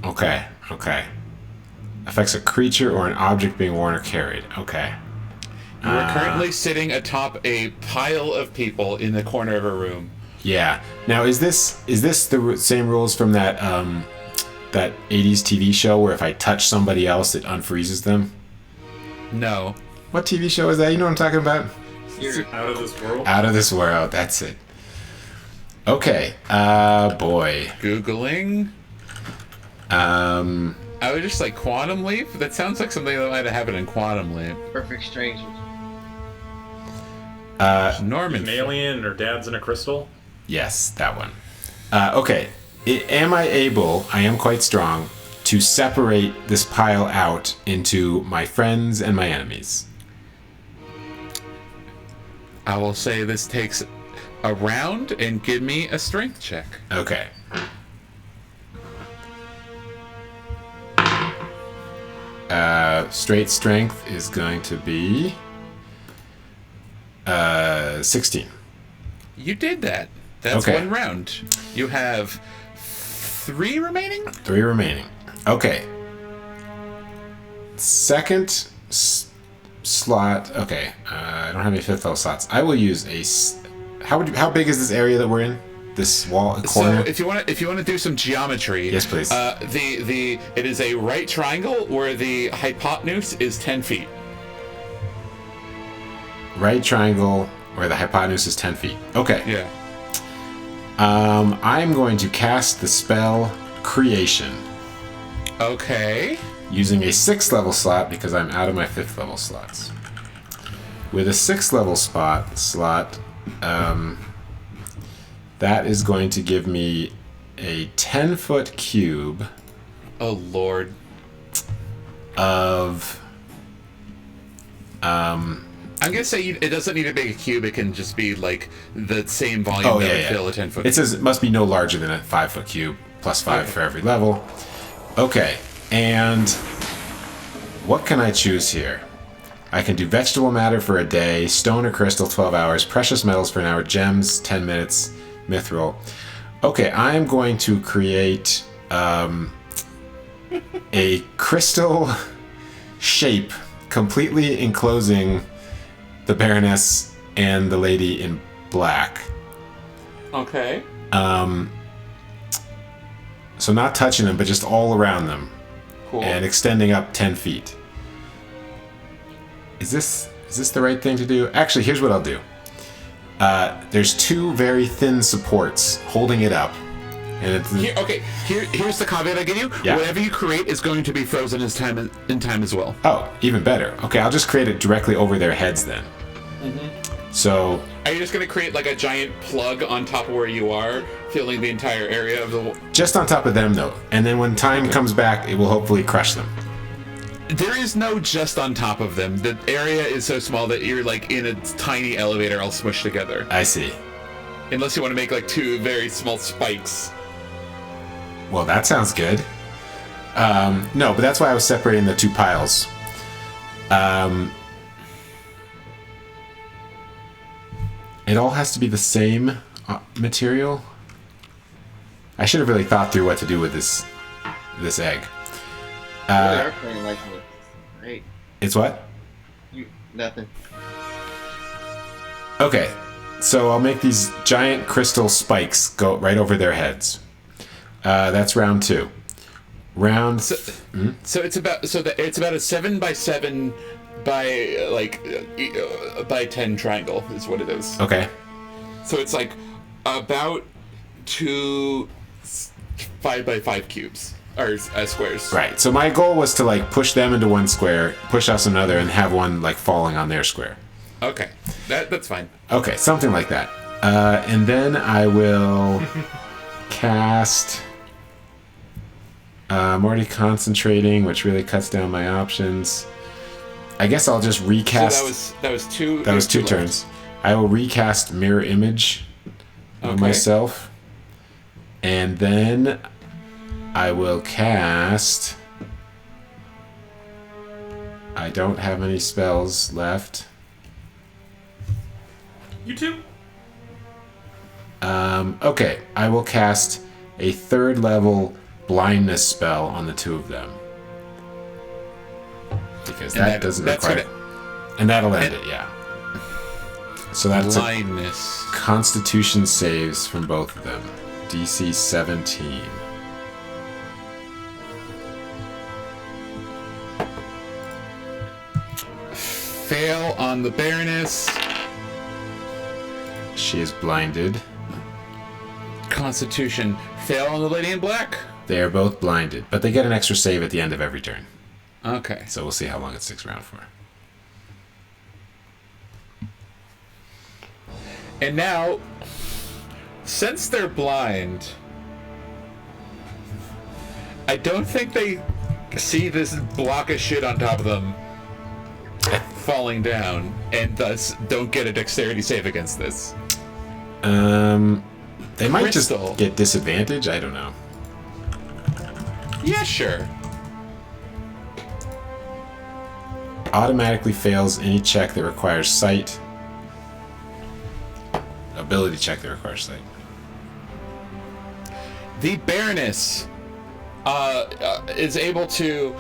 Okay. Affects a creature or an object being worn or carried. Okay. You are currently sitting atop a pile of people in the corner of a room. Yeah. Now, is this the same rules from that 80s TV show where if I touch somebody else, it unfreezes them? No. What TV show is that? You know what I'm talking about? You're out of this world. Out of this world. That's it. Okay. Boy. Googling. I would just like Quantum Leap. That sounds like something that might have happened in Quantum Leap. Perfect Strangers. Norman. An alien or dad's in a crystal. Yes, that one. Okay. I am quite strong, to separate this pile out into my friends and my enemies? I will say this takes a round and give me a strength check. Okay. Straight strength is going to be 16. You did that. That's Okay. 1 round. You have 3 remaining? 3 remaining. Okay. Second slot. Okay. I don't have any 5th level slots. I will use how big is this area that we're in? This wall corner? So if you want to do some geometry, Yes, please. It is a right triangle where the hypotenuse is 10 feet. Right triangle where the hypotenuse is 10 feet. Okay. Yeah. I'm going to cast the spell Creation Okay. using a 6th level slot because I'm out of my 5th level slots. With a 6th level slot, that is going to give me a 10-foot cube Oh Lord. of I'm gonna say it doesn't need to be a cube. It can just be like the same volume that would fill a 10-foot. It says it must be no larger than a 5-foot cube, plus 5 Okay. for every level. Okay, and what can I choose here? I can do vegetable matter for a day, stone or crystal 12 hours, precious metals for an hour, gems 10 minutes, mithril. Okay, I'm going to create a crystal shape completely enclosing the Baroness and the lady in black. Okay. So not touching them, but just all around them. Cool. And extending up 10 feet. Is this the right thing to do? Actually, here's what I'll do. There's 2 very thin supports holding it up. And it's Here's the caveat I give you. Yeah. Whatever you create is going to be frozen in time as well. oh, even better. Okay, I'll just create it directly over their heads then. So Are you just gonna create like a giant plug on top of where you are, filling the entire area of the? just on top of them though, and then when time comes back, it will hopefully crush them. There is no just on top of them. The area is so small that you're like in a tiny elevator all smushed together. I see. Unless you want to make like 2 very small spikes. Well, that sounds good. No, but that's why I was separating the 2 piles. It all has to be the same material. I should have really thought through what to do with this egg. You are playing like me. Great. It's what? Nothing. Okay, so I'll make these giant crystal spikes go right over their heads. That's round 2. So it's about a 7x7 by 10 triangle is what it is. Okay. So it's like about 2 5x5 cubes or squares. Right. So my goal was to like push them into one square, push us another, and have one like falling on their square. Okay, that's fine. Okay, something like that. And then I will cast. I'm already concentrating, which really cuts down my options. I guess I'll just recast. So that was two. That was 2 turns. I will recast mirror image of myself, and then I will cast. I don't have any spells left. You too. Okay, I will cast a 3rd level blindness spell on the 2 of them. Because that doesn't require... And that'll end it, yeah. So that's blindness. Constitution saves from both of them. DC 17. Fail on the Baroness. She is blinded. Constitution. Fail on the Lady in Black. They are both blinded, but they get an extra save at the end of every turn. Okay. So we'll see how long it sticks around for. And now, since they're blind, I don't think they see this block of shit on top of them falling down, and thus don't get a dexterity save against this. They might Crystal. just get disadvantage. I don't know. Yeah, sure. Automatically fails any check that requires sight. Ability check that requires sight. The Baroness is able to.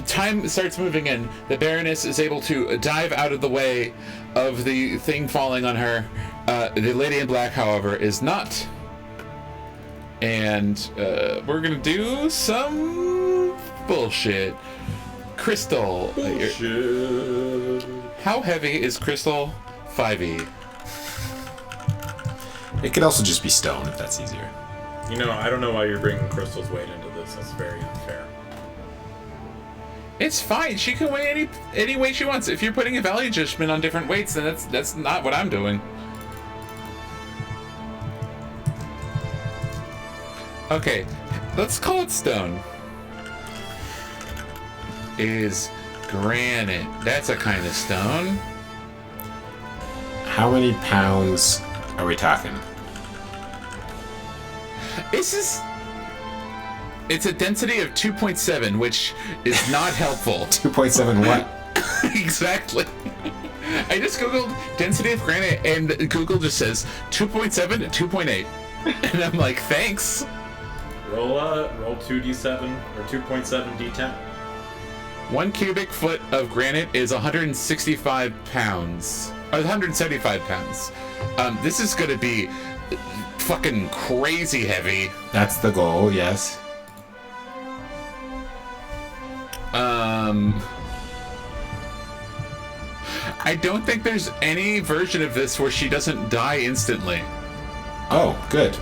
Time starts moving in. The Baroness is able to dive out of the way of the thing falling on her. The Lady in Black, however, is not. And we're gonna do some bullshit. Crystal. Bullshit. How heavy is Crystal? 5e. It could also just be stone if that's easier. You know, I don't know why you're bringing Crystal's weight into this. That's very unfair. It's fine. She can weigh any weight she wants. If you're putting a value adjustment on different weights, then that's not what I'm doing. Okay, let's call it stone. Is granite. That's a kind of stone. How many pounds are we talking? It's a density of 2.7, which is not helpful. 2.7 what? Exactly. I just googled density of granite, and Google just says 2.7 to 2.8, and I'm like, thanks. Roll 2d7 or 2.7 d10. 1 cubic foot of granite is 165 pounds. Or 175 pounds. This is gonna be fucking crazy heavy. That's the goal, yes. I don't think there's any version of this where she doesn't die instantly. Oh, good.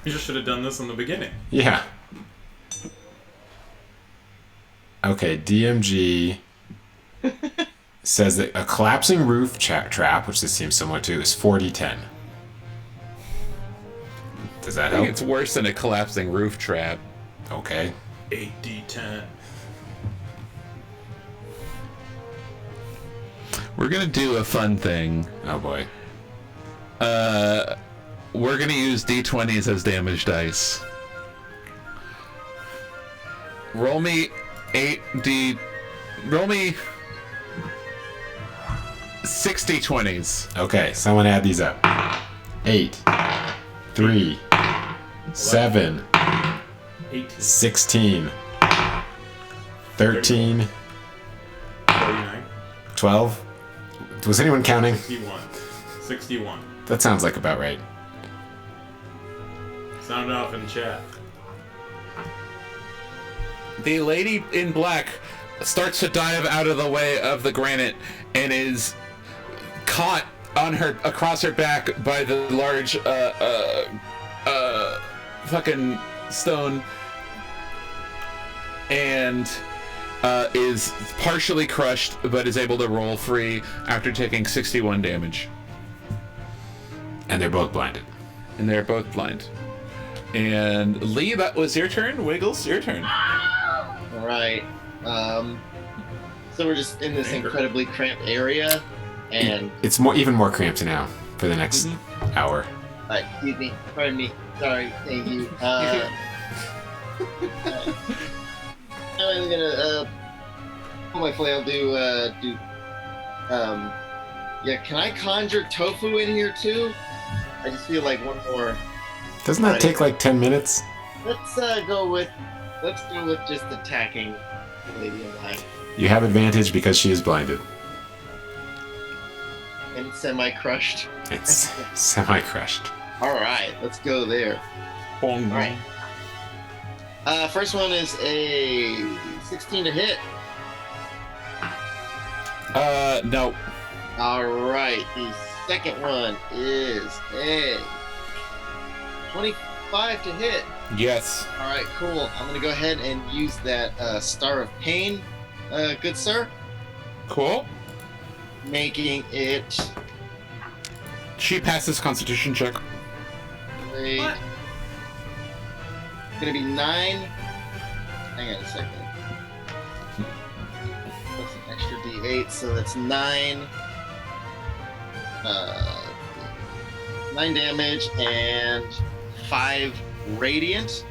You just should have done this in the beginning. Yeah. Okay, DMG says that a collapsing roof trap, which this seems similar to, is 4d10. Does that I think help? it's worse than a collapsing roof trap. Okay. 8d10. We're gonna do a fun thing. Oh boy. We're gonna use d20s as damage dice. Roll me 60 20s. Okay, someone add these up. 8, 3, 7, 18, 16, 13, 49, 12. Was anyone counting? 61. 61. That sounds like about right. Sound off in chat. The lady in black starts to dive out of the way of the granite and is caught on her across her back by the large fucking stone, and is partially crushed but is able to roll free after taking 61 damage. And they're both blinded. And they're both blind. And Lee, that was your turn. Wiggles, your turn. All right. So we're just in this incredibly cramped area, and It's even more cramped now for the next hour. excuse me, pardon me, sorry, thank you. I'm gonna pull my flail. Yeah. Can I conjure tofu in here too? I just feel like one more. Doesn't that take like 10 minutes? Let's go with just attacking the lady in black. You have advantage because she is blinded. And semi-crushed. It's semi-crushed. All right, let's go there. All right. First one is a 16 to hit. No. All right, the second one is a 25 to hit. Yes. All right, cool. I'm gonna go ahead and use that Star of Pain, good sir, Cool. making it. She passes Constitution check. Wait. What? Gonna be 9. Hang on a second. That's an extra D8, so that's 9. 9 damage and 5 radiant.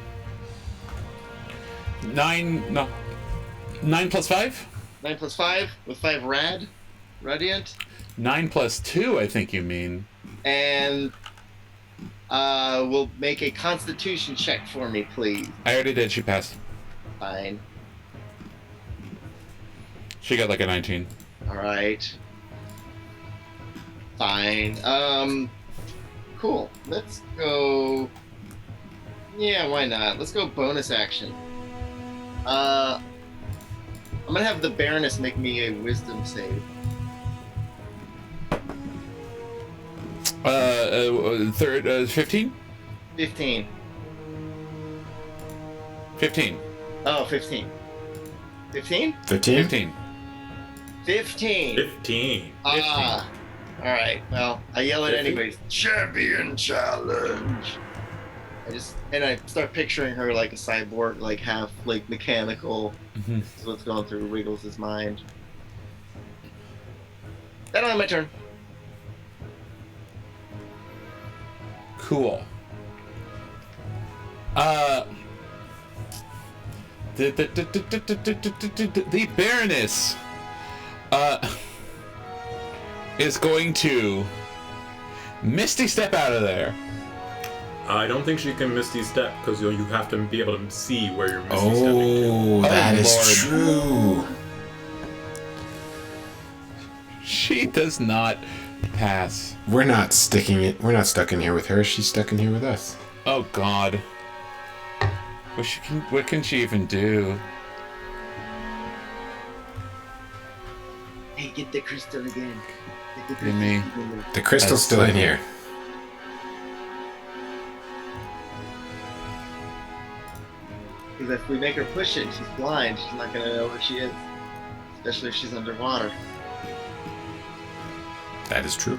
9 plus 5? 9 plus 5 with 5 radiant. 9 plus 2, I think you mean. And will make a Constitution check for me, please. I already did. She passed. Fine. She got like a 19. All right. Fine. Cool. Let's go. Yeah, why not? Let's go bonus action. I'm gonna have the Baroness make me a Wisdom save. 15? 15. 15. Oh, 15. 15? 15? 15. 15. 15. Ah. All right. Well, I yell it anyways. Champion challenge. I start picturing her like a cyborg, like half like mechanical. Mhm. This is what's going through Wiggles' mind. That'll end my turn. Cool. The Baroness is going to Misty Step out of there. I don't think she can Misty Step because you have to be able to see where you're Misty Stepping to. Oh, that is Lord. true. She does not pass. We're not stuck in here with her. She's stuck in here with us. Oh God. What can she even do? Hey, get the crystal again. Get the Give me. again. The crystal's still in here. Because if we make her push it, she's blind. She's not gonna know where she is, especially if she's underwater. That is true.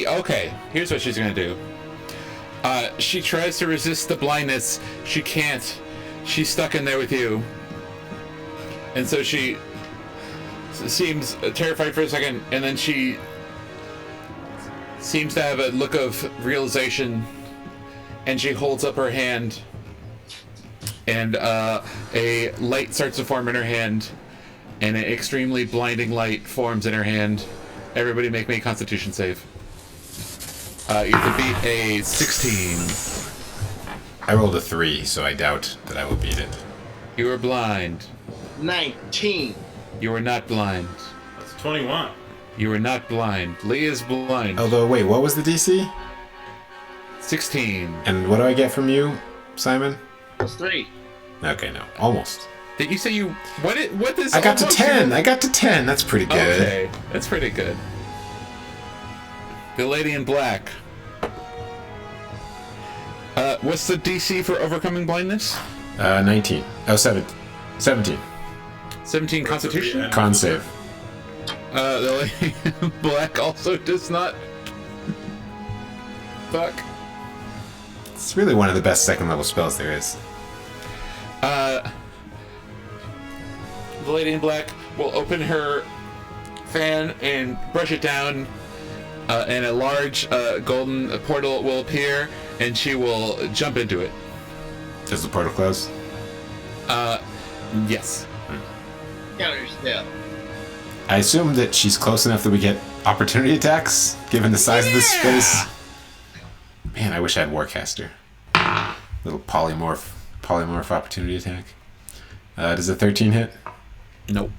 Okay, here's what she's gonna do. She tries to resist the blindness. She can't. She's stuck in there with you. And so she seems terrified for a second, and then she seems to have a look of realization, and she holds up her hand, and a light starts to form in her hand, and an extremely blinding light forms in her hand. Everybody make me a Constitution save. You can beat a 16. I rolled a 3, so I doubt that I will beat it. You are blind. 19. You are not blind. That's 21. You are not blind. Lee is blind. Although, wait, what was the DC? 16. And what do I get from you, Simon? Plus 3. Okay, no. Almost. Did you say you... What is... I got to almost 10. your- I got to 10. That's pretty good. Okay. That's pretty good. The lady in black. What's the DC for overcoming blindness? 19. Oh, 17. 17 Constitution? Con save. The lady in black also does not... Fuck. It's really one of the best second level spells there is. The lady in black will open her fan and brush it down, and a large golden portal will appear, and she will jump into it. Does the portal close? Yes. Counter step. I assume that she's close enough that we get opportunity attacks, given the size of this space. Man, I wish I had Warcaster. Little polymorph opportunity attack. Does a 13 hit? Nope.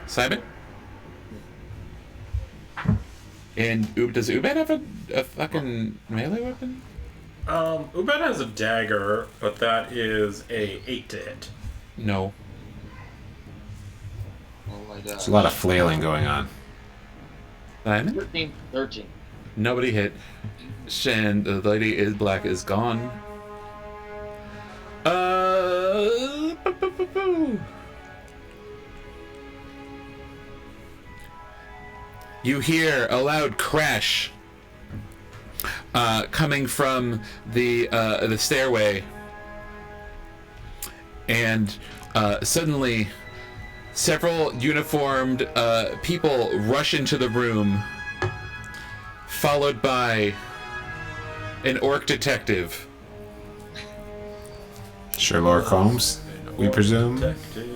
Simon? And does Ubed have a fucking melee weapon? Ubed has a dagger, but that is a 8 to hit. No. Oh my god. There's a lot of flailing going on. Simon? 13. Nobody hit. And the lady is black is gone. You hear a loud crash coming from the stairway, and suddenly several uniformed people rush into the room, followed by an orc detective. Sherlock Holmes, we presume. Detective.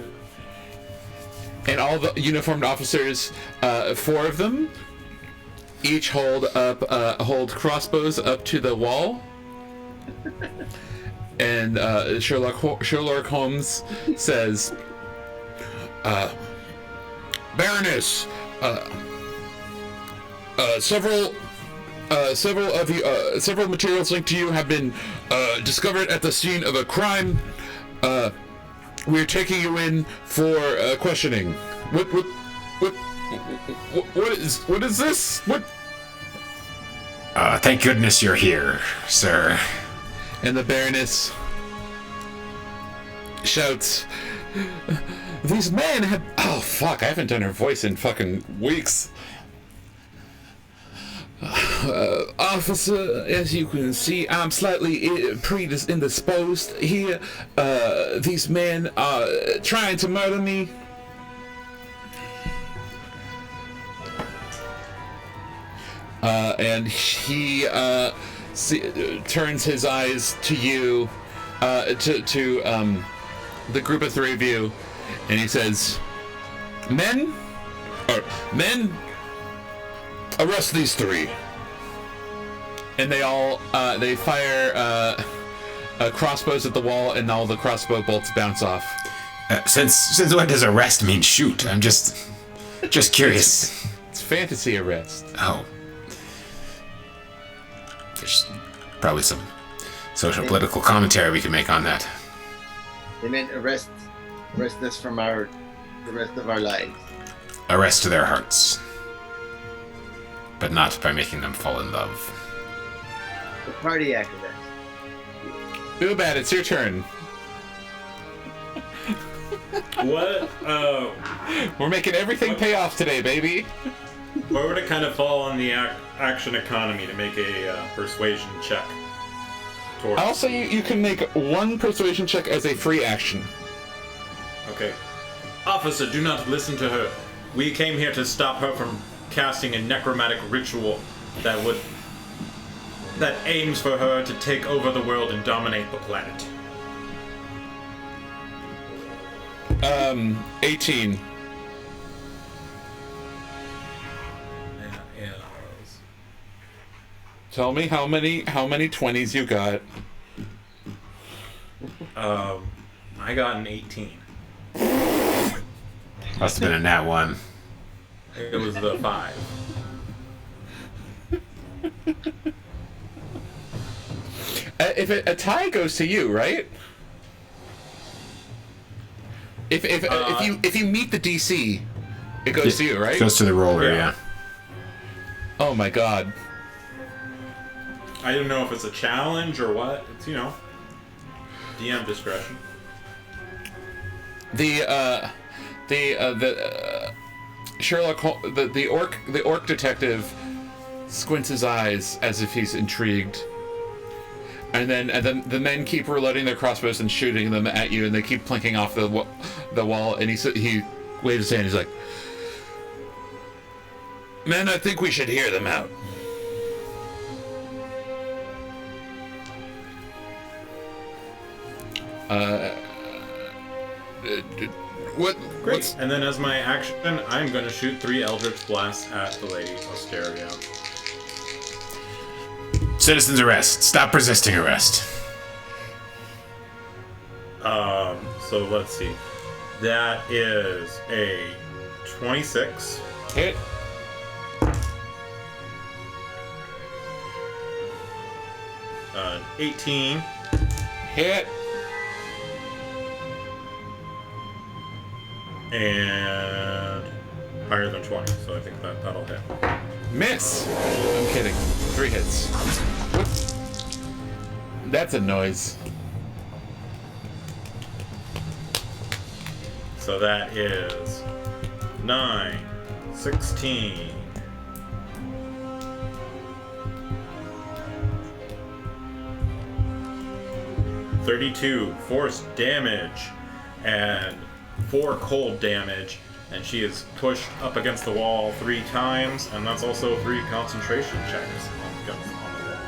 And all the uniformed officers, 4 of them, each hold crossbows up to the wall. And Sherlock Holmes says, Baroness, several materials linked to you have been discovered at the scene of a crime. We're taking you in for questioning. What is this? What? Thank goodness you're here, sir. And the Baroness shouts, "These men have..." Oh fuck! I haven't done her voice in fucking weeks. Officer, as you can see, I'm slightly indisposed here. These men are trying to murder me. And he turns his eyes to you, to the group of 3 of you, and he says, Men, arrest these 3. And they all they fire crossbows at the wall, and all the crossbow bolts bounce off. Since when does arrest mean shoot? I'm just curious. It's fantasy arrest. Oh. There's probably some social political commentary we can make on that. They meant arrest us from the rest of our lives. Arrest to their hearts. But not by making them fall in love. The cardiac arrest. Ubad, it's your turn. What? We're making everything pay off today, baby. Where would it kind of fall on the action economy to make a persuasion check? I'll say you can make 1 persuasion check as a free action. Okay. Officer, do not listen to her. We came here to stop her from casting a necromantic ritual that aims for her to take over the world and dominate the planet. 18. Yeah. Tell me how many 20s you got. I got an 18. Must have been a nat 1. It was the 5. If a tie goes to you, right? If you meet the DC, it goes to you, right? Goes to the roller, yeah. Oh my god. I don't know if it's a challenge or what. It's, DM discretion. The Sherlock the orc detective squints his eyes as if he's intrigued. And then the men keep reloading their crossbows and shooting them at you, and they keep plinking off the wall. And he waves his hand. He's like, "Men, I think we should hear them out." Great. And then as my action, I'm going to shoot 3 Eldritch Blasts at the Lady Osteria. Citizens arrest. Stop resisting arrest. So let's see. That is a 26. Hit. An 18. Hit. And higher than 20, so I think that'll hit. Miss. I'm kidding. 3 hits. What? That's a noise. So that is 9, 16, 32 force damage, and 4 cold damage, and she is pushed up against the wall 3 times, and that's also 3 concentration checks on the wall.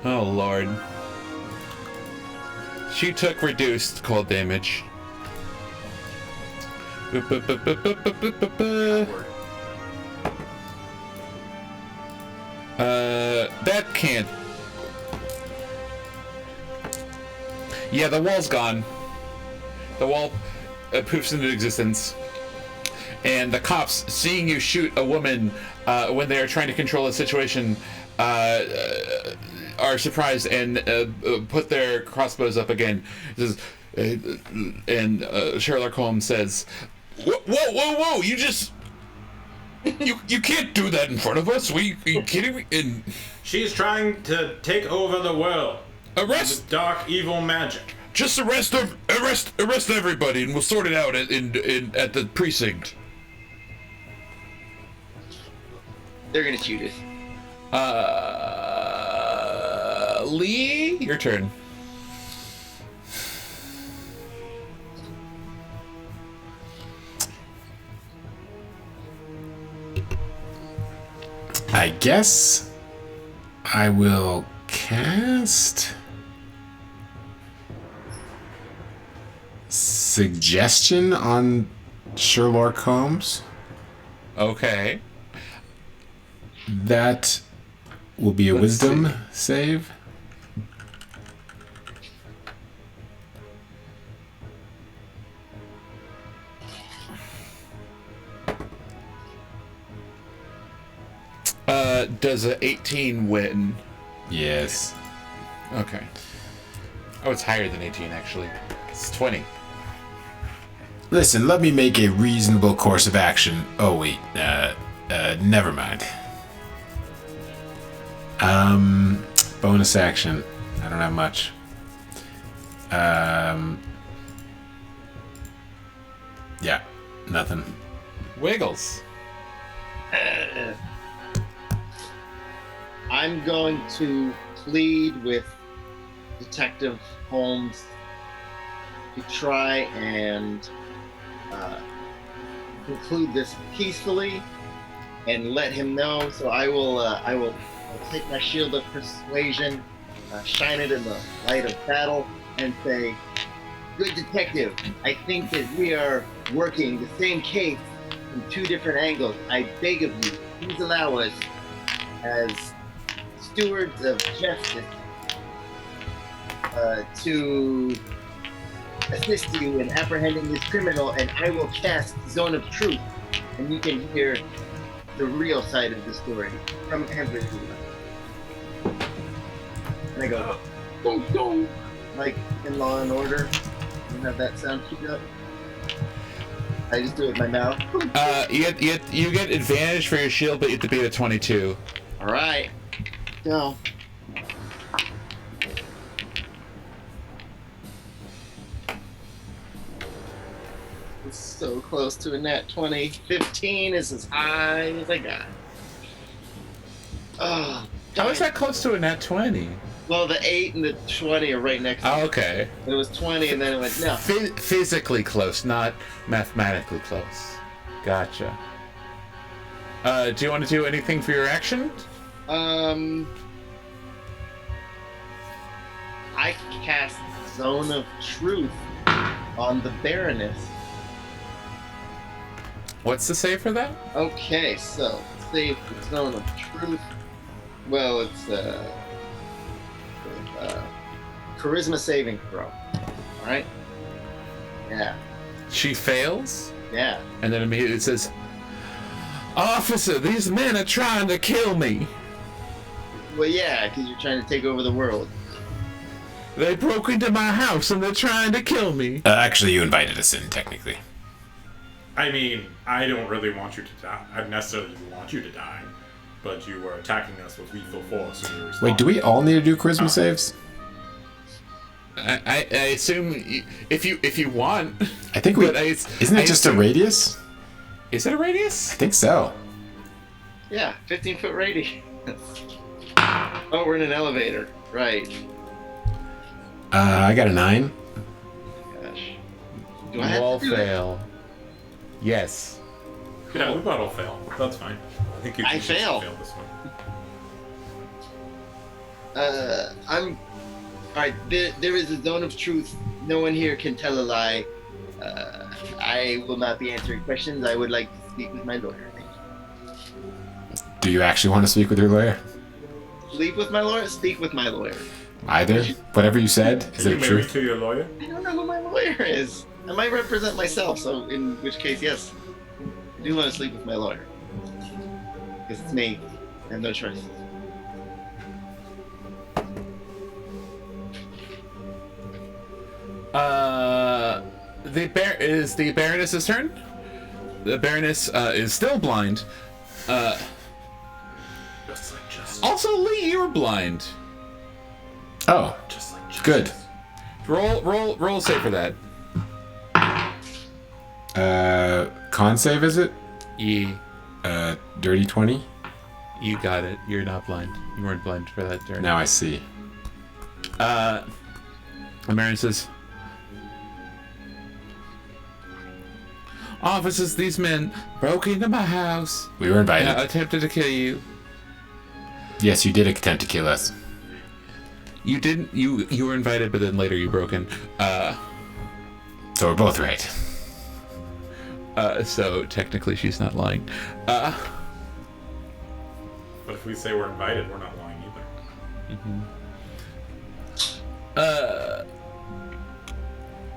Oh lord. She took reduced cold damage. That can't. Yeah, the wall's gone. The wall poofs into existence. And the cops, seeing you shoot a woman when they are trying to control a situation, are surprised and put their crossbows up again. And Sherlock Holmes says, Whoa! You just... You can't do that in front of us. Are you kidding me? And she's trying to take over the world. Arrest... With dark, evil magic. Just arrest everybody, and we'll sort it out at the precinct. They're gonna shoot us. Lee, your turn. I guess I will cast Suggestion on Sherlock Holmes. Okay. That will be a wisdom save. Does a 18 win? Yes. Okay. Oh, it's higher than 18 actually. It's 20. Listen, let me make a reasonable course of action. Oh wait, never mind. Bonus action. I don't have much. Yeah, nothing. Wiggles. I'm going to plead with Detective Holmes to try and conclude this peacefully and let him know. So I will take my shield of persuasion, shine it in the light of battle, and say, "Good detective, I think that we are working the same case from two different angles. I beg of you, please allow us, as stewards of justice, to assist you in apprehending this criminal, and I will cast Zone of Truth, and you can hear the real side of the story from everyone." And I go, "Dong, dong," like in Law and Order. You have that sound queued up? I just do it with my mouth. You get advantage for your shield, but you have to beat a 22. All right, go. It's so close to a nat 20. 15 is as high as I got. Oh, How is that close to a nat 20? well, the 8 and the 20 are right next to Oh, it. okay. It was 20 and then it went, no. Physically close, not mathematically close. Gotcha. Do you want to do anything for your action? I cast Zone of Truth on the Baroness. What's the save for that? Okay, so save the Zone of Truth. Well, it's charisma saving throw. All right. Yeah. She fails, Yeah. and then immediately it says, "Officer, these men are trying to kill me. Well, yeah, because you're trying to take over the world. They broke into my house and they're trying to kill me." Actually, you invited us in, technically. I mean, I don't really want you to die. I necessarily want you to die, but you were attacking us with lethal force. And we were Wait, do we all need to do charisma saves? I assume if you want. I think we. But Isn't it just a radius? Is it a radius? I think so. Yeah, 15-foot radius. Oh, we're in an elevator. Right. I got a 9. Gosh. Do I have Wall to do it? fail. Yes. Yeah, we both all fail. That's fine. I think you I should fail. fail this one. I'm. Alright, there is a Zone of Truth. No one here can tell a lie. I will not be answering questions. I would like to speak with my lawyer. Thank you. Do you actually want to speak with your lawyer? Sleep with my lawyer? Speak with my lawyer. Either. Whatever you said. Is Are it you married truth? to your lawyer? I don't know who my lawyer is. I might represent myself, so in which case, yes. I do want to sleep with my lawyer. Because it's me. I have no choice. Is the Baroness's turn? The Baroness is still blind. Just like justice. Also, Lee, you're blind. Oh, Just like justice. good. Roll save for that. Con save, is it? Yeah, Dirty 20? you got it. You're not blind. You weren't blind for that turn. Now I see. The Baron says, "Officers, these men broke into my house We were invited. and attempted to kill you. Yes, you did attempt to kill us. You didn't. You were invited, but then later you broke in. So we're both right. So technically she's not lying. But if we say we're invited, we're not lying either.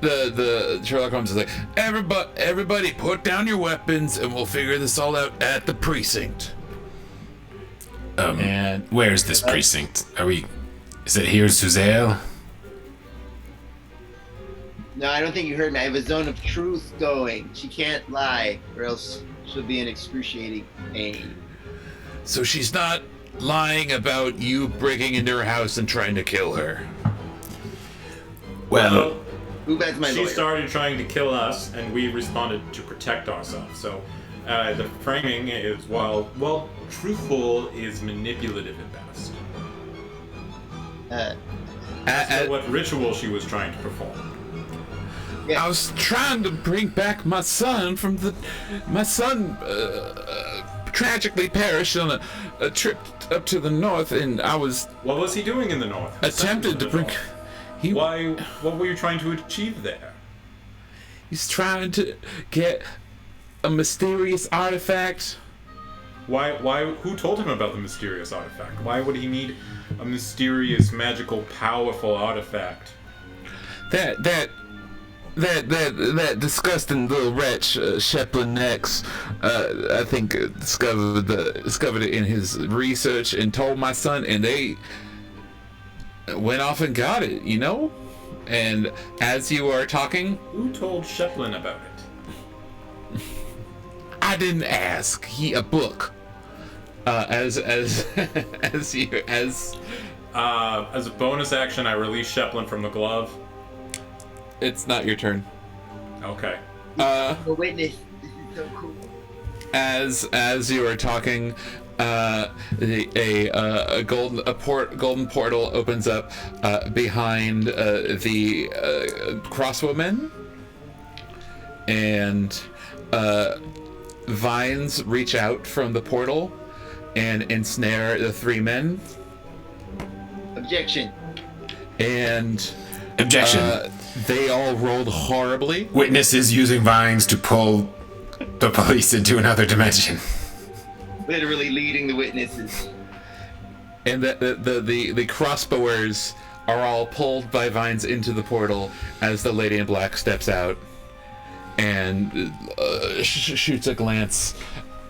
The Sherlock Holmes is like, everybody put down your weapons and we'll figure this all out at the precinct. And Where's this precinct? Is it here, Suzelle? No, I don't think you heard me. I have a Zone of Truth going. She can't lie, or else she'll be in excruciating pain. so she's not lying about you breaking into her house and trying to kill her. Well, Who bets my she lawyer? started trying to kill us, and we responded to protect ourselves. So the framing is, well, truthful is manipulative at best. Uh, So what ritual she was trying to perform? Yeah. I was trying to bring back my son my son tragically perished on a trip up to the north, and I was What was he doing in the north? attempted to bring. Why? What were you trying to achieve there? He's trying to get a mysterious artifact. Why? Who told him about the mysterious artifact? Why would he need a mysterious, magical, powerful artifact? That disgusting little wretch, Sheplin X, I think discovered it in his research and told my son, and they went off and got it, you know? And as you are talking, Who told Sheplin about it? I didn't ask. A book. As as As a bonus action, I release Sheplin from the glove. it's not your turn. Okay. The witness. This is so cool. As you are talking, a golden portal opens up behind the crossbowmen, and vines reach out from the portal and ensnare the three men. Objection. And Objection. they all rolled horribly. Witnesses using vines to pull the police into another dimension. Literally leading the witnesses. And the crossbowers are all pulled by vines into the portal as the lady in black steps out and shoots a glance,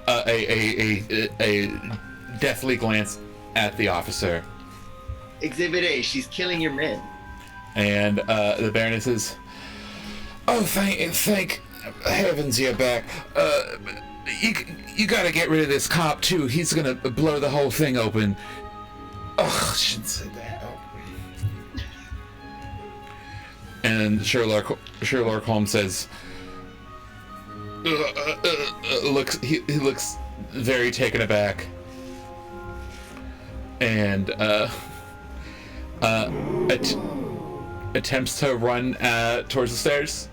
a deathly glance at the officer. Exhibit A, she's killing your men. And the Baroness says, "Oh, thank heavens you're back. You gotta get rid of this cop too. He's gonna blow the whole thing open." Oh, I shouldn't say that. And Sherlock Holmes says, he looks very taken aback, and attempts to run towards the stairs.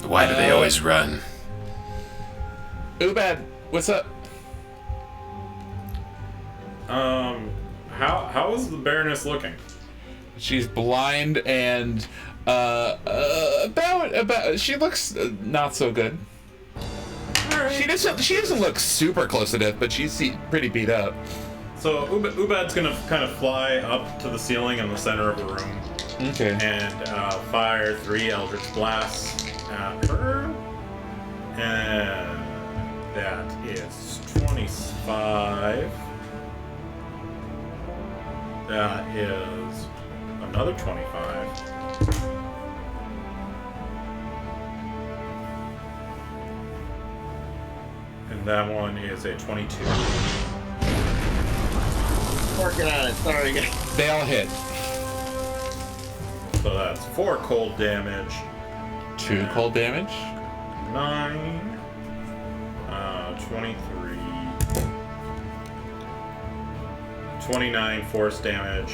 Why do they always run? Ubad, what's up? How is the Baroness looking? She's blind and about she looks not so good. She doesn't look super close to death, but she's pretty beat up. So Ubad's gonna kind of fly up to the ceiling in the center of the room Okay. and fire 3 Eldritch Blasts at her. And that is 25. That is another 25. And that one is a 22. Working on it, sorry guys. They all hit. So that's 4 cold damage. 2 cold damage. 9, 23, 29 force damage.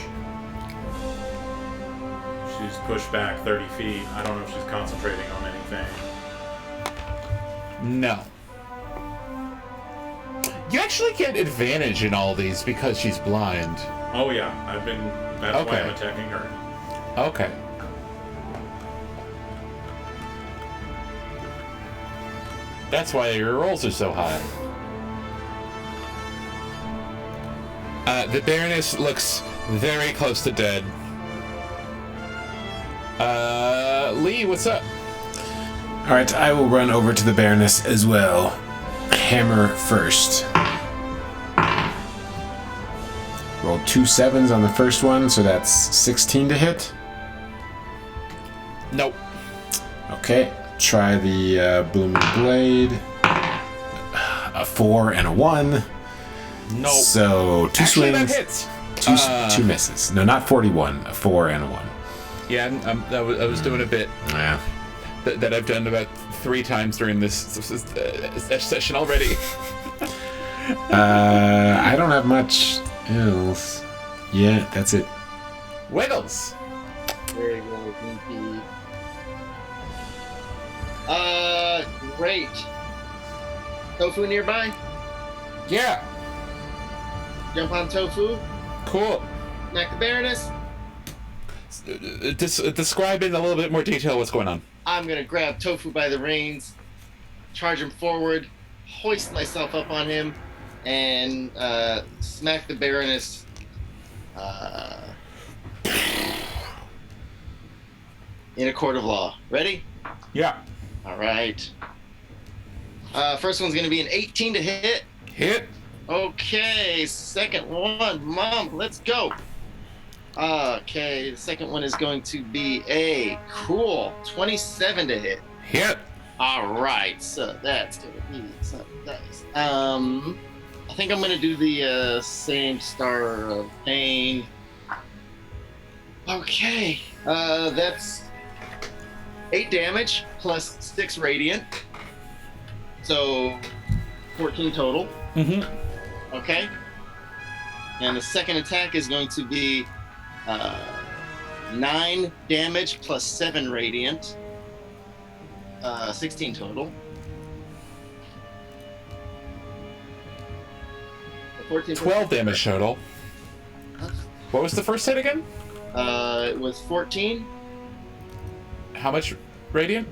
She's pushed back 30 feet. I don't know if she's concentrating on anything. No. You actually get advantage in all these because she's blind. Oh yeah, that's why Okay. I'm attacking her. Okay. That's why your rolls are so high. The Baroness looks very close to dead. Lee, what's up? Alright, I will run over to the Baroness as well. Hammer first. Rolled 2 7s on the first one, so that's 16 to hit. Nope. Okay, try the Blooming Blade. A 4 and a 1. Nope. So 2 Actually, swings, that hits. 2 misses. No, not 41. A 4 and a 1. Yeah, I was doing a bit Yeah. that I've done about 3 times during this session already. I don't have much else. Yeah, that's it. Wiggles. Very well, VP. Great. Tofu nearby? Yeah. Jump on Tofu. Cool. Smack the Baroness. Describe in a little bit more detail what's going on. I'm gonna grab Tofu by the reins, charge him forward, hoist myself up on him, and smack the Baroness. In a court of law. Ready? Yeah. All right. First one's gonna be an 18 to hit. Hit. Okay, second one, Mom, let's go. Okay, the second one is going to be a cool 27 to hit. Hit. All right, so that's gonna be some dice. I think I'm gonna do the same Star of Pain. Okay, that's 8 damage plus 6 radiant, so 14 total. Mm-hmm. Okay. And the second attack is going to be 9 damage plus 7 radiant. 16 total. 14 12 damage total. What was the first hit again? It was 14. How much radiant?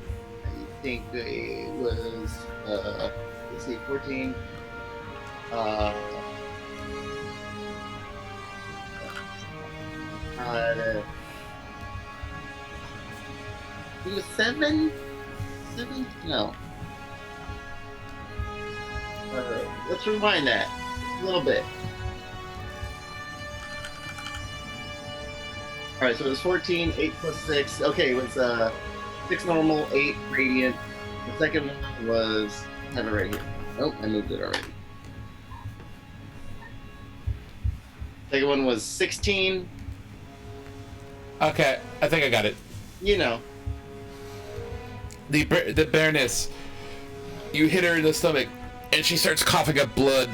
I think it was, let's see, 14. It was 7? 7? No. Let's rewind that a little bit. Alright, so it was 14, 8 plus 6. Okay, it was 6 normal, 8 radiant. The second one was, I have it right here. Nope, I moved it already. Second one was 16. Okay, I think I got it. You know. The Baroness, you hit her in the stomach, and she starts coughing up blood.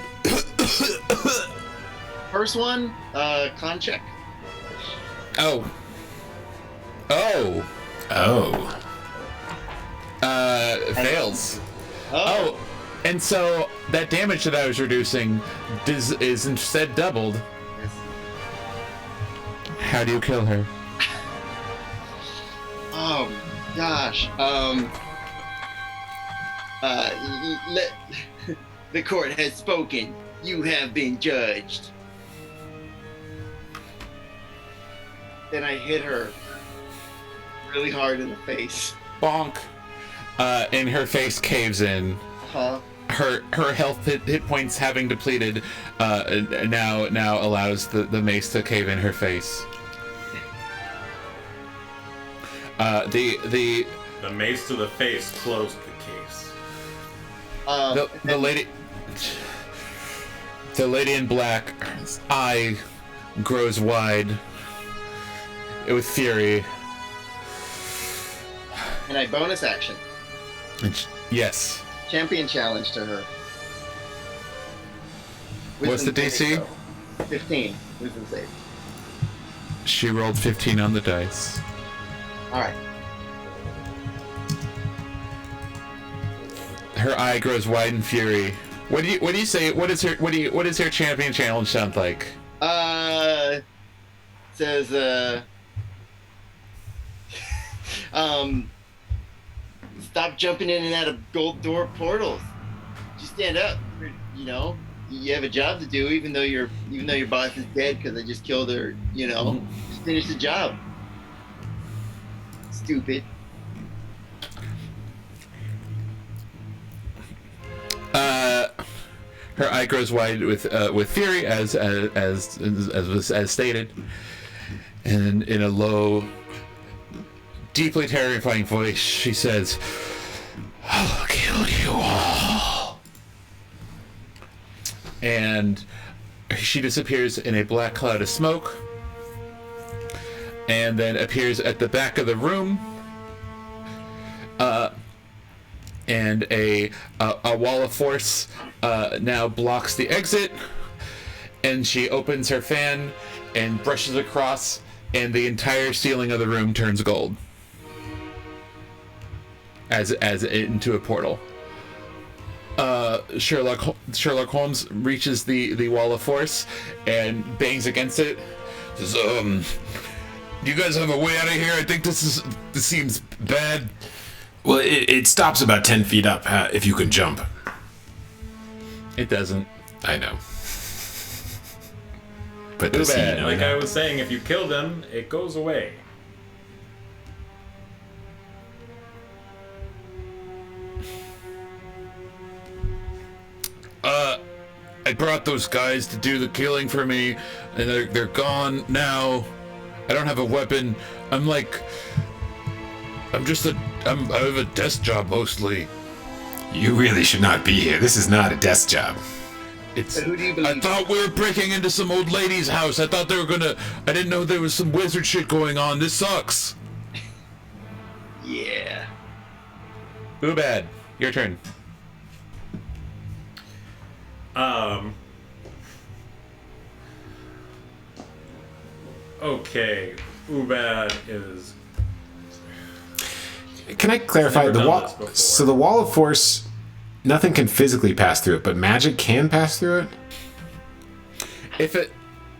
First one, con check. Oh. Oh. Oh. Fails. Oh. And so that damage that I was reducing is instead doubled. Yes. How do you kill her? Oh gosh. The court has spoken. You have been judged. Then I hit her really hard in the face. Bonk. And her face caves in. Huh? Her health hit points having depleted now allows the mace to cave in her face. The mace to the face closed the case. The lady in black's eye grows wide with fury. And I bonus action. Yes. Champion challenge to her. What's the Wisdom saving DC? throw. 15. Wisdom save. She rolled 15 on the dice. Alright. Her eye grows wide in fury. What do you say? What is her champion challenge sound like? Says stop jumping in and out of gold door portals. Just stand up. You know, you have a job to do, even though your boss is dead because I just killed her. You know, just finish the job. Stupid. Her eye grows wide with fury, as stated, and in a low, deeply terrifying voice, she says, "I'll kill you all." And she disappears in a black cloud of smoke, and then appears at the back of the room. And a wall of force now blocks the exit, and she opens her fan and brushes across and the entire ceiling of the room turns gold as into a portal. Sherlock Holmes reaches the wall of force and bangs against it. Says, "Do you guys have a way out of here? I think this seems bad." Well, it stops about 10 feet up if you can jump. It doesn't. I know. But Too does he bad. know Like that? I was saying, if you kill them, it goes away. I brought those guys to do the killing for me, and they're gone now. I don't have a weapon. I have a desk job mostly. You really should not be here. This is not a desk job. It's. Who do you I believe? thought we were breaking into some old lady's house. I thought they were gonna. I didn't know there was some wizard shit going on. This sucks. Yeah. Boo bad. Your turn. Okay. Ubad is. Can I clarify Never the done wall? this before. So the wall of force, nothing can physically pass through it, but magic can pass through it. If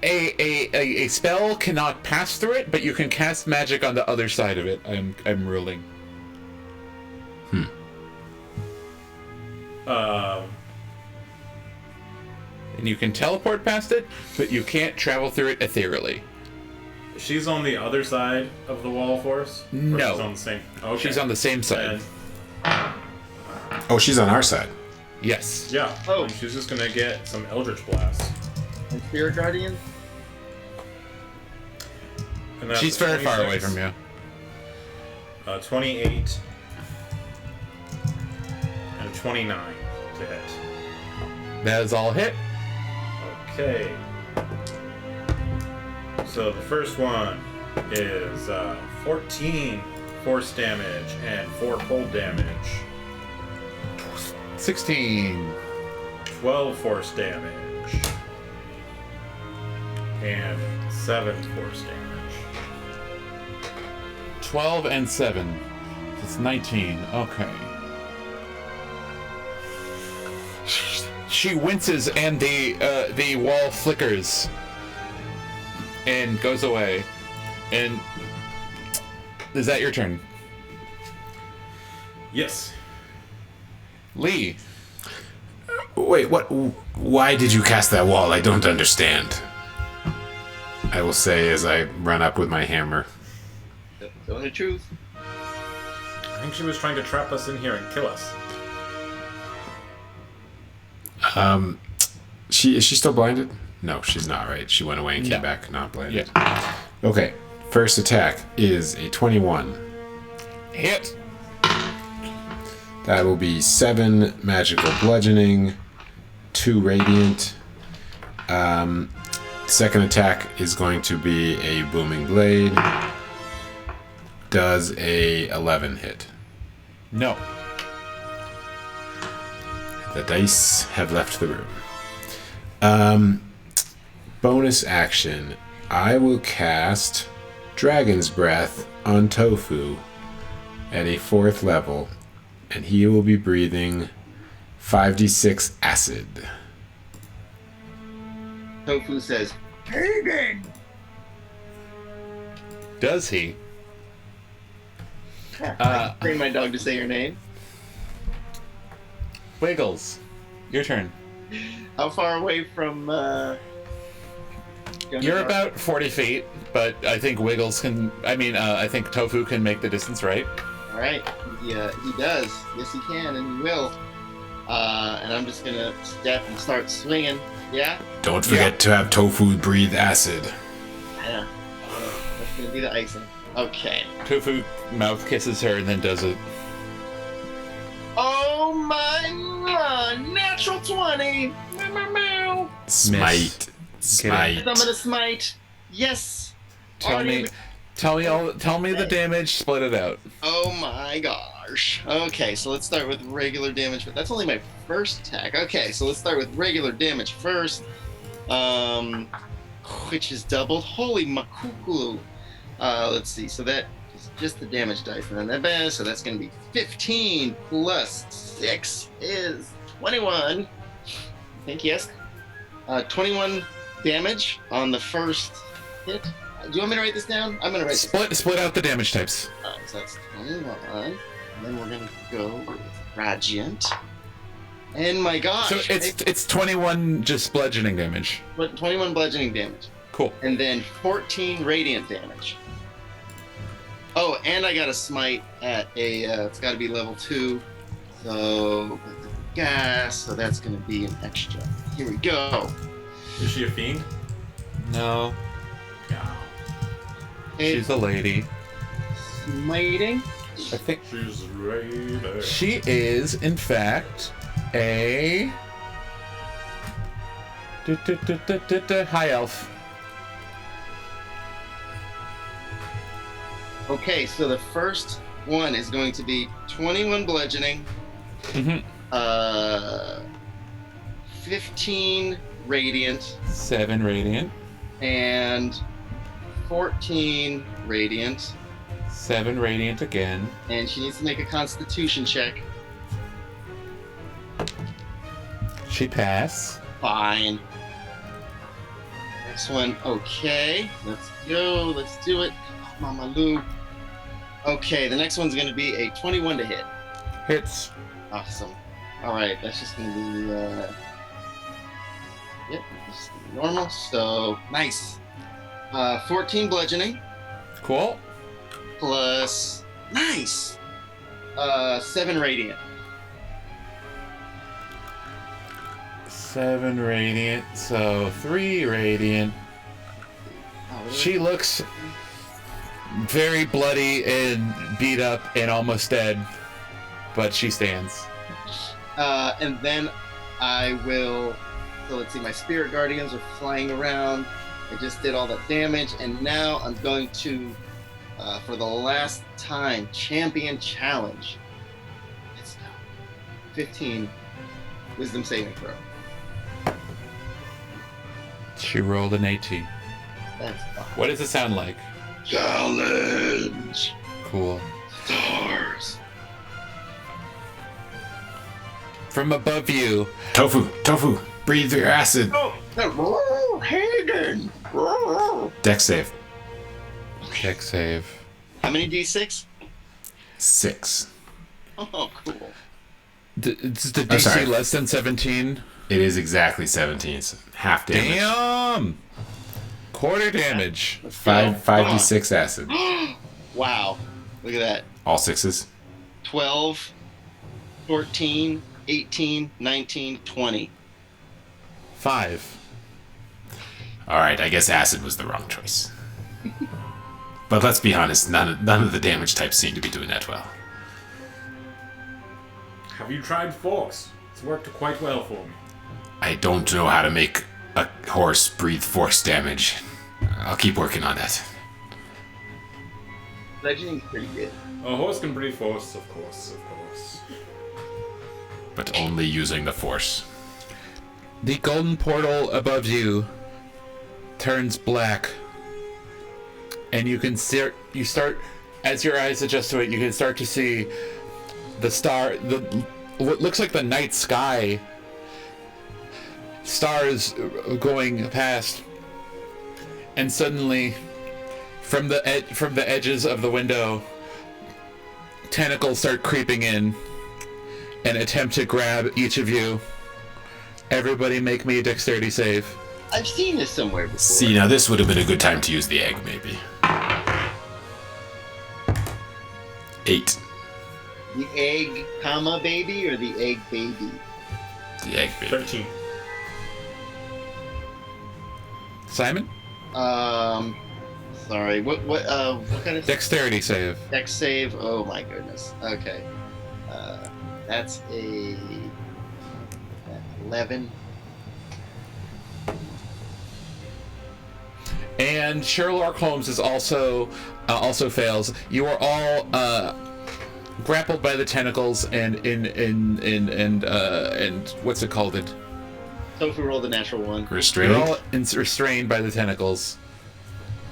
a spell cannot pass through it, but you can cast magic on the other side of it. I'm ruling. And you can teleport past it, but you can't travel through it ethereally. She's on the other side of the wall of force? Or No. She's on the same. Okay. She's on the same side. And, Oh, she's on our side. Yes. yeah. Oh. And she's just gonna get some Eldritch Blast. And Spirit Guardian? And that's She's very far away 26, from you. 28 and 29 to hit. That is all hit. Okay. So the first one is 14 force damage and 4 cold damage. 16. 12 force damage. And 7 force damage. 12 and 7. It's 19. Okay. She winces and the wall flickers and goes away. And is that your turn? Yes. Lee. Wait, what? Why did you cast that wall? I don't understand. I will say as I run up with my hammer. Telling the truth. I think she was trying to trap us in here and kill us. Is she still blinded? No, she's not, right? She went away and came No. back not blinded. Yeah. Okay, first attack is a 21. Hit. That will be 7 magical bludgeoning, 2 radiant. Second attack is going to be a booming blade. Does a 11 hit? No. The dice have left the room. Bonus action. I will cast Dragon's Breath on Tofu at a 4th level, and he will be breathing 5d6 acid. Tofu says, Hayden! Does he? Bring my dog to say your name. Wiggles. Your turn. How far away from, You're about 40 feet, but I think Wiggles can... I think Tofu can make the distance, right? Alright. Yeah, he does. Yes, he can, and he will. And I'm just gonna step and start swinging. Yeah? Don't forget to have Tofu breathe acid. Yeah. That's gonna be the icing. Okay. Tofu mouth kisses her and then does it. Oh my natural 20! Meow, meow, meow. Smite. Smite. I'm gonna smite. Yes! Tell me the damage, split it out. Oh my gosh. Okay, so let's start with regular damage. But that's only my first attack. Okay, so let's start with regular damage first. Which is doubled. Holy makukulu. Let's see. So that is just the damage dice, and then that. So that's going to be 15 plus 6 is 21. I think yes. 21 damage on the first hit. Do you want me to write this down? I'm going to write this. Split out the damage types. So that's 21. And then we're going to go with Radiant. And my gosh. So it's 21 just bludgeoning damage. 21 bludgeoning damage. Cool. And then 14 radiant damage. Oh, and I got a smite at a, it's got to be level 2. So, gas, so that's going to be an extra. Here we go. Is she a fiend? No. No. She's a lady. Smiting. I think She's a lady. she is, in fact, a high elf. Okay, so the first one is going to be 21 bludgeoning, Mm-hmm. 15 radiant, 7 radiant, and 14 radiant. 7 radiant again. And she needs to make a constitution check. She pass. Fine. Next one, okay. Let's go. Let's do it. Mama Lou. Okay, the next one's going to be a 21 to hit. Hits. Awesome. All right, that's just going to be, yep, just normal. So, nice. 14 bludgeoning Cool. plus, nice, 7 radiant. 7 radiant, so 3 radiant. Oh, She looks very bloody and beat up and almost dead, but she stands. And then I will, so let's see, my spirit guardians are flying around. I just did all that damage, and now I'm going to, for the last time, champion challenge. Let's go. 15 wisdom saving throw. She rolled an AT. That's fine. What does it sound like? Challenge Cool. stars. From above you, Tofu, breathe your acid. Oh, Hayden. Dex save. check save. How many d6? 6. Oh, cool. Is the I'm DC sorry. less than 17? It is exactly 17. So half damage. Damn! Quarter damage. 5d6 acid. Wow. Look at that. All 6s. 12, 14, 18, 19, 20. 5. All right, I guess acid was the wrong choice. But let's be honest, none of the damage types seem to be doing that well. Have you tried force? It's worked quite well for me. I don't know how to make a horse breathe force damage. I'll keep working on that. Bludgeoning's pretty good. A horse can breathe force, of course. But only using the force. The golden portal above you turns black, and you start as your eyes adjust to it. You can start to see the what looks like the night sky. Stars going past, and suddenly, from the edges of the window, tentacles start creeping in and attempt to grab each of you. Everybody make me a dexterity save. I've seen this somewhere before. See, now this would have been a good time to use the egg, maybe. 8. The egg, comma, baby, or the egg baby? The egg, baby. 13. Simon? Sorry. What kind of Dexterity save. dex save? Oh my goodness. Okay. That's a 11. And Sherlock Holmes is also fails. You are all grappled by the tentacles and what's it called? Tofu rolled a natural 1. Restrained? You're all restrained by the tentacles.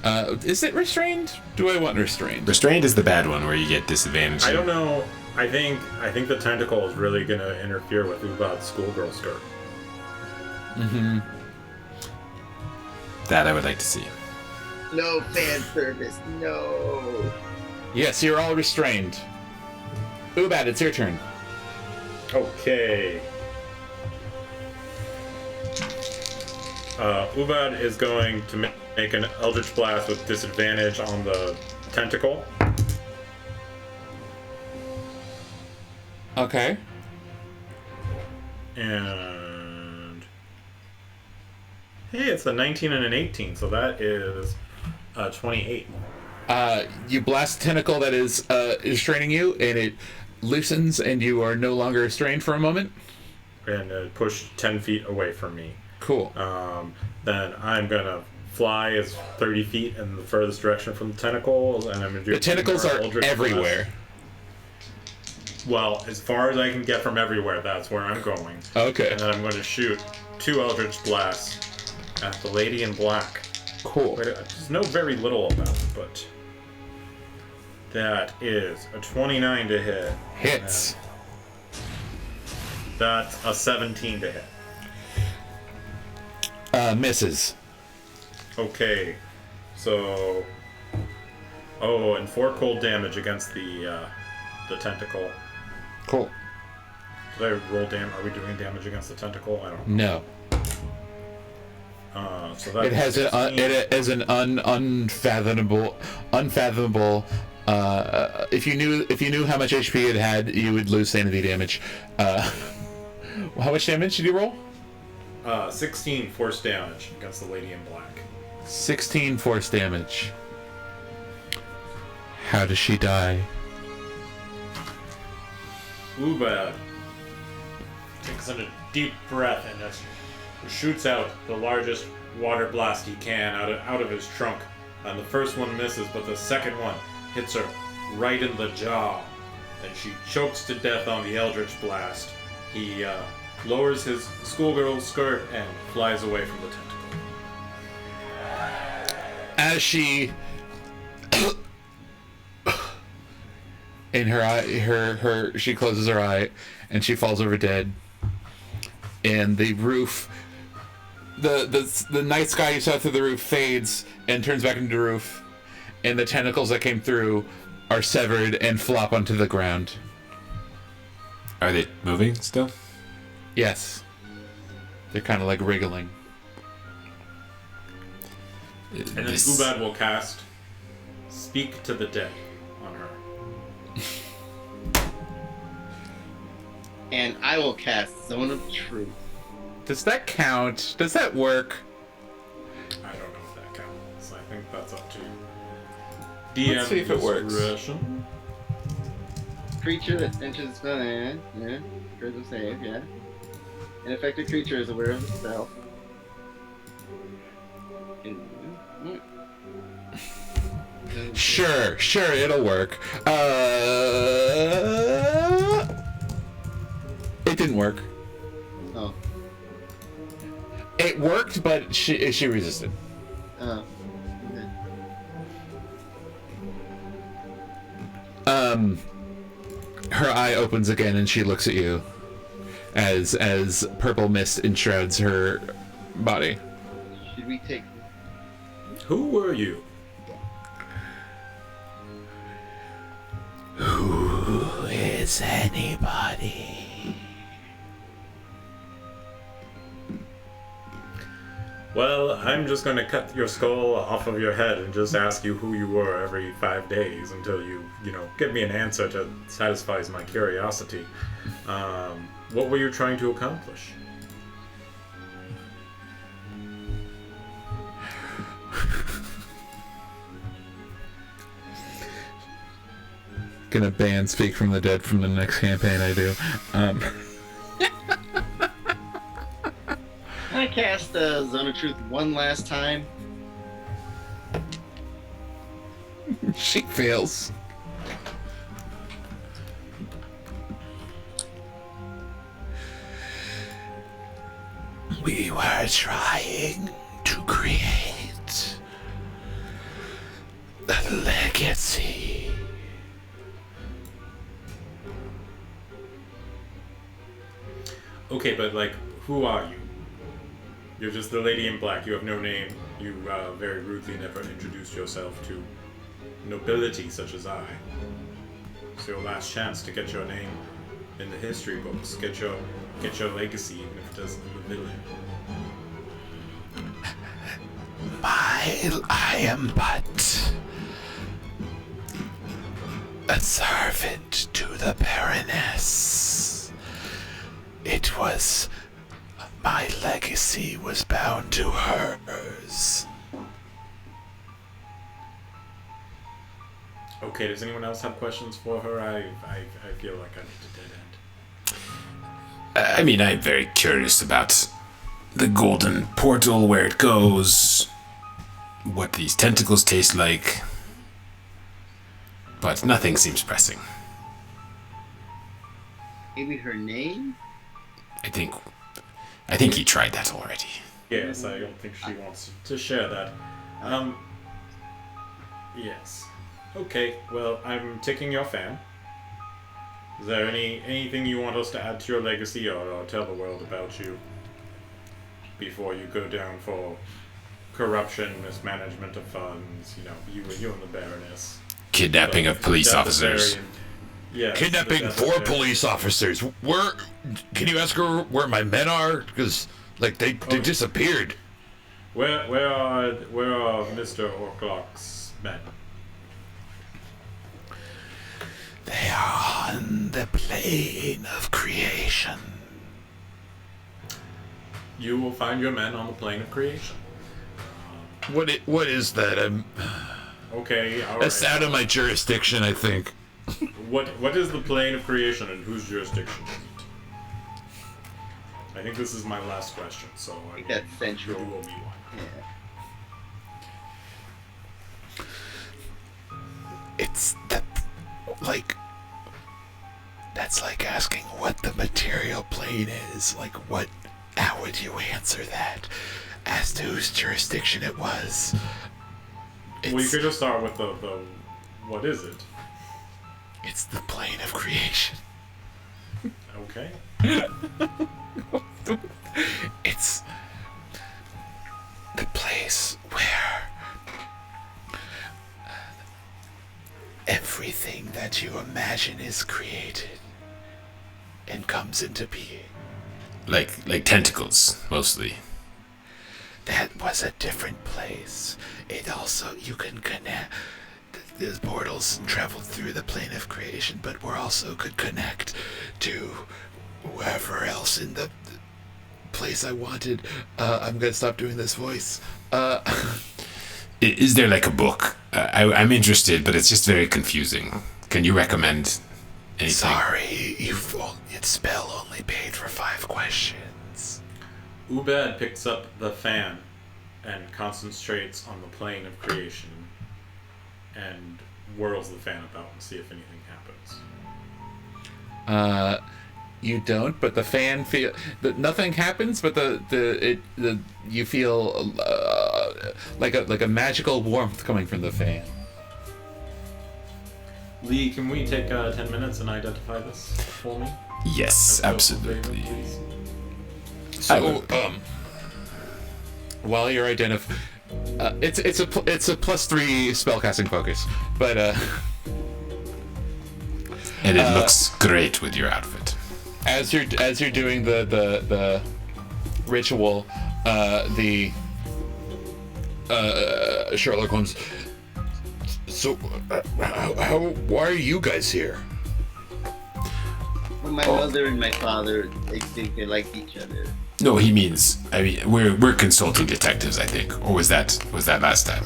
Is it restrained? Do I want restrained? Restrained is the bad one where you get disadvantage. I don't know. I think the tentacle is really gonna interfere with Ubad's schoolgirl skirt. Mm-hmm. That I would like to see. No fan service. No. Yes, you're all restrained. Ubad, it's your turn. Okay. Ubad is going to make an Eldritch Blast with disadvantage on the tentacle. Okay. And hey, it's a 19 and an 18, so that is 28. You blast a tentacle that is restraining you, and it loosens, and you are no longer restrained for a moment. And push 10 feet away from me. Cool. Then I'm gonna fly as 30 feet in the furthest direction from the tentacles, and I'm gonna do. The tentacles are everywhere. Well, as far as I can get from everywhere, that's where I'm going. Okay. And then I'm going to shoot 2 Eldritch Blasts at the lady in black. Cool. I just know very little about it, but that is a 29 to hit. Hits. That's a 17 to hit. Misses. Okay, so and 4 cold damage against the tentacle. Cool. Did I roll damage? Are we doing damage against the tentacle? I don't know. No. So that It has an unfathomable. If you knew how much HP it had, you would lose sanity damage. How much damage did you roll? 16 force damage against the lady in black. 16 force damage. How does she die? Ubad takes in a deep breath and just shoots out the largest water blast he can out of his trunk. And the first one misses, but the second one hits her right in the jaw, and she chokes to death on the Eldritch Blast. He lowers his schoolgirl skirt and flies away from the tentacle. As she in her eye, she closes her eye and she falls over dead. And the roof, the night sky you saw through the roof fades and turns back into the roof, and the tentacles that came through are severed and flop onto the ground. Are they moving still? Yes. They're kind of like wriggling. And then Ubad will cast Speak to the Dead on her. And I will cast Zone of Truth. Does that count? Does that work? I don't know if that counts. I think that's up to DM. Let's see if it works. discretion. Creature that enters the spell, yeah. Critical save, yeah. An affected creature is aware of the spell. Sure, it'll work. It didn't work. Oh. It worked, but she resisted. Oh. Okay. Her eye opens again and she looks at you as purple mist enshrouds her body. Should we take... Who were you? Who is anybody? Well, I'm just going to cut your skull off of your head and just ask you who you were every 5 days until you give me an answer that satisfies my curiosity. What were you trying to accomplish? Gonna ban Speak from the Dead from the next campaign I do. Can I cast Zone of Truth one last time? She fails. We were trying to create The legacy. Okay, but like, who are you? You're just the lady in black. You have no name. You very rudely never introduced yourself to nobility such as I. It's your last chance to get your name in the history books. Get your legacy, even if it doesn't in the villain. I am but a servant to the Baroness. It was my legacy was bound to hers. Okay, does anyone else have questions for her? I feel like I need a dead end. I mean, I'm very curious about the golden portal, where it goes, what these tentacles taste like, but nothing seems pressing. Maybe her name? I think he tried that already. Yes, I don't think she wants to share that. Yes. Okay, well, I'm taking your fan. Is there anything you want us to add to your legacy or tell the world about you before you go down for corruption, mismanagement of funds, you and the Baroness? Kidnapping of police officers. Yes. Kidnapping 4 police officers. Can you ask her where my men are? Because they disappeared. Where are Mr. Orclock's men? They are on the plane of creation. You will find your men on the plane of creation. What is that? Okay, all That's right. out of my jurisdiction, I think. What is the plane of creation and whose jurisdiction is it? I think this is my last question, so I think that's central. you owe me one. Yeah. It's that's like asking what the material plane is. How would you answer that? As to whose jurisdiction it was. Well, you could just start with the what is it? It's the plane of creation. Okay. It's the place where everything that you imagine is created and comes into being. Like tentacles, mostly. That was a different place. It also, you can connect. The portals traveled through the plane of creation, but we also could connect to whoever else in the place I wanted. I'm gonna stop doing this voice. Is there like a book? I'm interested, but it's just very confusing. Can you recommend anything? Sorry, its spell only paid for 5 questions. Ubed picks up the fan and concentrates on the plane of creation and whirls the fan about and see if anything happens. You don't, but the fan nothing happens, but you feel like a magical warmth coming from the fan. Lee, can we take 10 minutes and identify this for me? Yes, As a favor, absolutely. please? So, while you're identifying, it's a +3 spellcasting focus, but And it looks great with your outfit. as you're doing the ritual, Sherlock Holmes. So, why are you guys here? Well, my mother and my father, they think they like each other. No, he means. I mean, we're consulting detectives, I think. Or was that last time?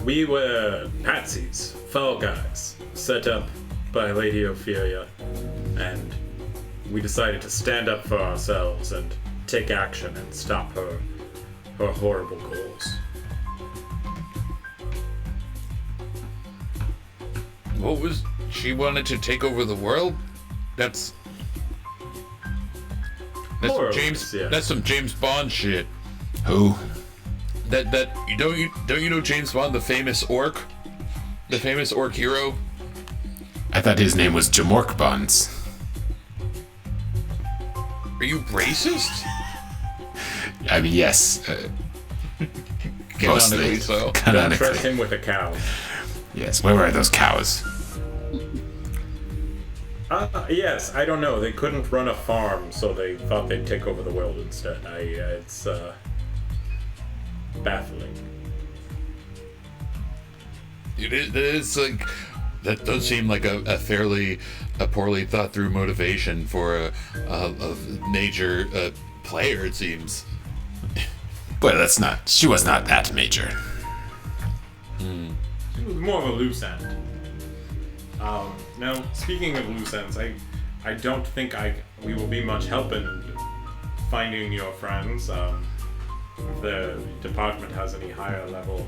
We were patsies, fall guys, set up by Lady Ophelia, and we decided to stand up for ourselves and take action and stop her horrible goals. What was she wanted to take over the world? That's More or James. less, yeah. That's some James Bond shit. Who? that don't you know James Bond, the famous orc hero? I thought his name was Jamork Buns. Are you racist? I mean, yes. Canonically so. Don't Canonically. trust him with a cow. Yes. Where were those cows? Yes, I don't know. They couldn't run a farm, so they thought they'd take over the world instead. It's baffling. It is like that does seem like a poorly thought through motivation for a major player. It seems. Well, she was not that major. She was more of a loose end. Now, speaking of loose ends, I don't think we will be much help in finding your friends. If the department has any higher level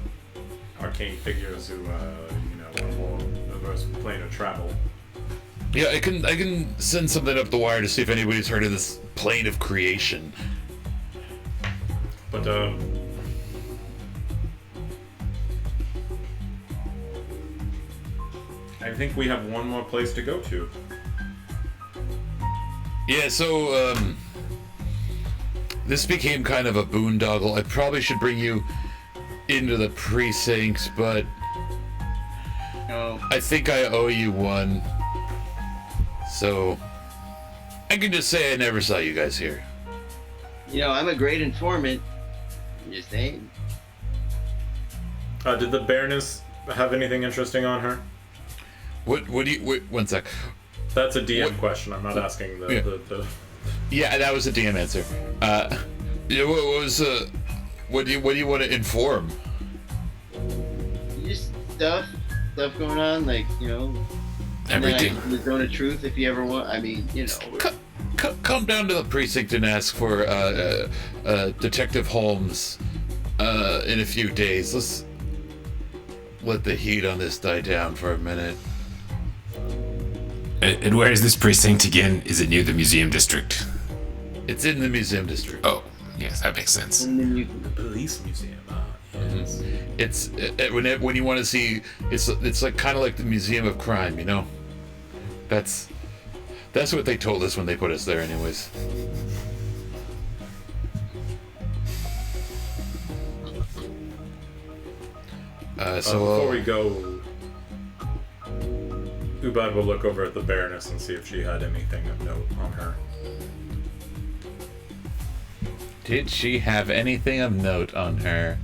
arcane figures who, are more averse to planar travel. Yeah, I can send something up the wire to see if anybody's heard of this plane of creation. But, I think we have one more place to go to. Yeah, so this became kind of a boondoggle. I probably should bring you into the precinct, but No. I think I owe you one. So I can just say I never saw you guys here. I'm a great informant. I'm just saying. Did the Baroness have anything interesting on her? One sec. That's a DM What- question. I'm not asking Yeah. the Yeah, that was a DM answer. What do you want to inform? Just stuff going on, like, Everything. The zone of truth, if you ever want. I mean, Come down to the precinct and ask for Detective Holmes in a few days. Let's let the heat on this die down for a minute. And where is this precinct again? Is it near the museum district? It's in the museum district. Oh, yes, that makes sense. and then you police museum. Yes. It's when you want to see, it's like kind of like the Museum of Crime, That's what they told us when they put us there, anyways. Before we go, Ubad will look over at the Baroness and see if she had anything of note on her. Did she have anything of note on her?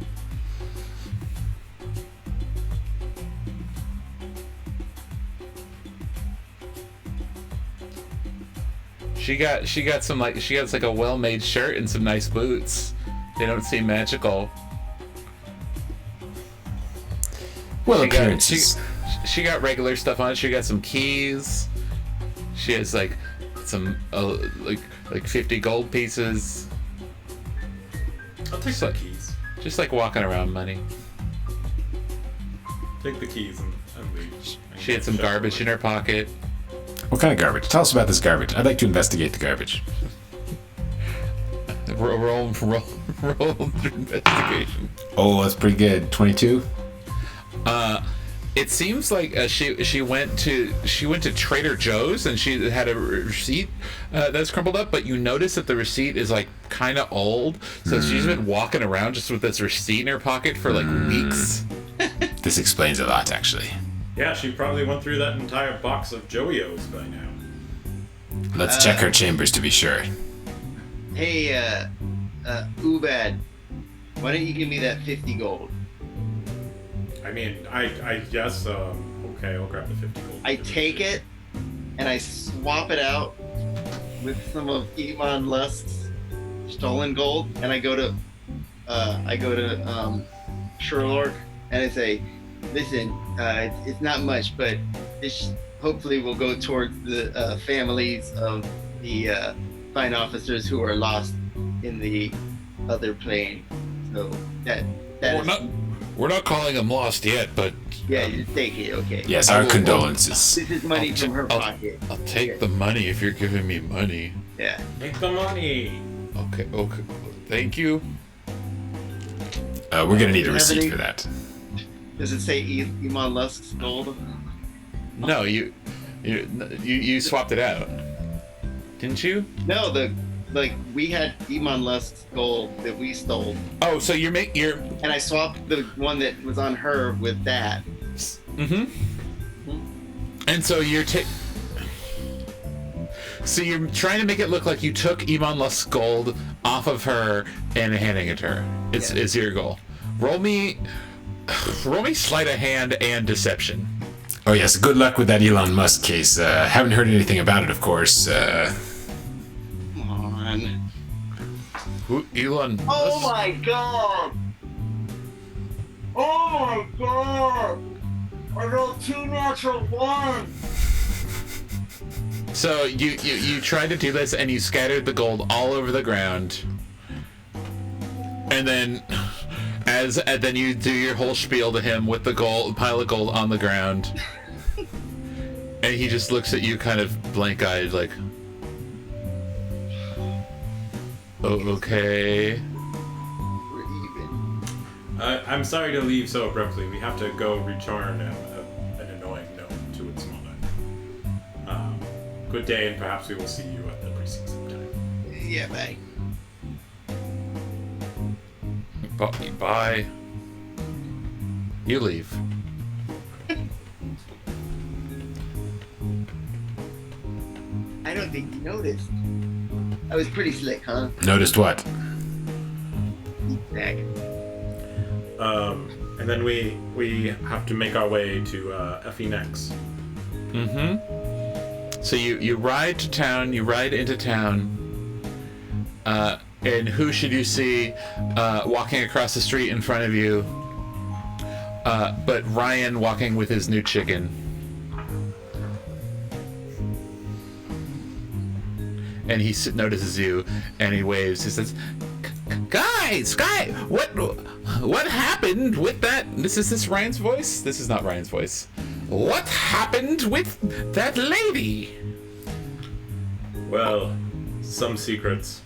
She got some like a well-made shirt and some nice boots. They don't seem magical. Well, She got- appearances. She got regular stuff on. She got some keys. She has like some like 50 gold pieces. I'll take So- the keys. Just like walking around money. Take the keys and leave. She had some garbage in her pocket. What kind of garbage? Tell us about this garbage. I'd like to investigate the garbage. Roll through investigation. Oh, that's pretty good. 22? It seems like she went to Trader Joe's and she had a receipt that's crumpled up, but you notice that the receipt is like kind of old, so she's been walking around just with this receipt in her pocket for like weeks. This explains a lot, actually. Yeah, she probably went through that entire box of Joey-O's by now. Let's check her chambers to be sure. Hey, Ubad, why don't you give me that 50 gold? I mean, I guess, okay, I'll grab the 50 gold. I take it and I swap it out with some of Iman Lust's stolen gold, and I go to Sherlock and I say, listen, it's not much, but this hopefully will go towards the families of the fine officers who are lost in the other plane. So that We're not calling them lost yet, but yeah, you take it, okay. Yes, I our will- condolences. This is money from her I'll- pocket. I'll take the money if you're giving me money. Yeah. Take the money! Okay. Thank you. We're gonna need a Have receipt any- for that. Does it say Elon Musk's gold? No, you swapped it out, didn't you? No, we had Elon Musk's gold that we stole, Oh, so you're and I swapped the one that was on her with that. Mm-hmm. And so so you're trying to make it look like you took Iman Lusk's gold off of her and handing it to her. Is your goal. Roll me sleight of hand and deception. Oh yes, good luck with that Elon Musk case. Haven't heard anything about it, of course. Come on. Who, Elon Oh Musk? my god! Oh my god! I rolled 2 natural ones! So you tried to do this and you scattered the gold all over the ground. And then then you do your whole spiel to him with the pile of gold on the ground. And he just looks at you kind of blank-eyed like, oh, okay. We're even. I'm sorry to leave so abruptly. We have to go return an annoying note to its mother. Good day, and perhaps we will see you at the precinct sometime. Yeah, bye. Bye. You leave. I don't think you noticed. I was pretty slick, huh? Noticed what? Back. And then we have to make our way to Effie next. Mm-hmm. So you ride to town, you ride into town, and who should you see walking across the street in front of you but Ryan walking with his new chicken. And he notices you, and he waves. He says, "Guys, what happened with that?" Is this Ryan's voice? This is not Ryan's voice. What happened with that lady? Well, some secrets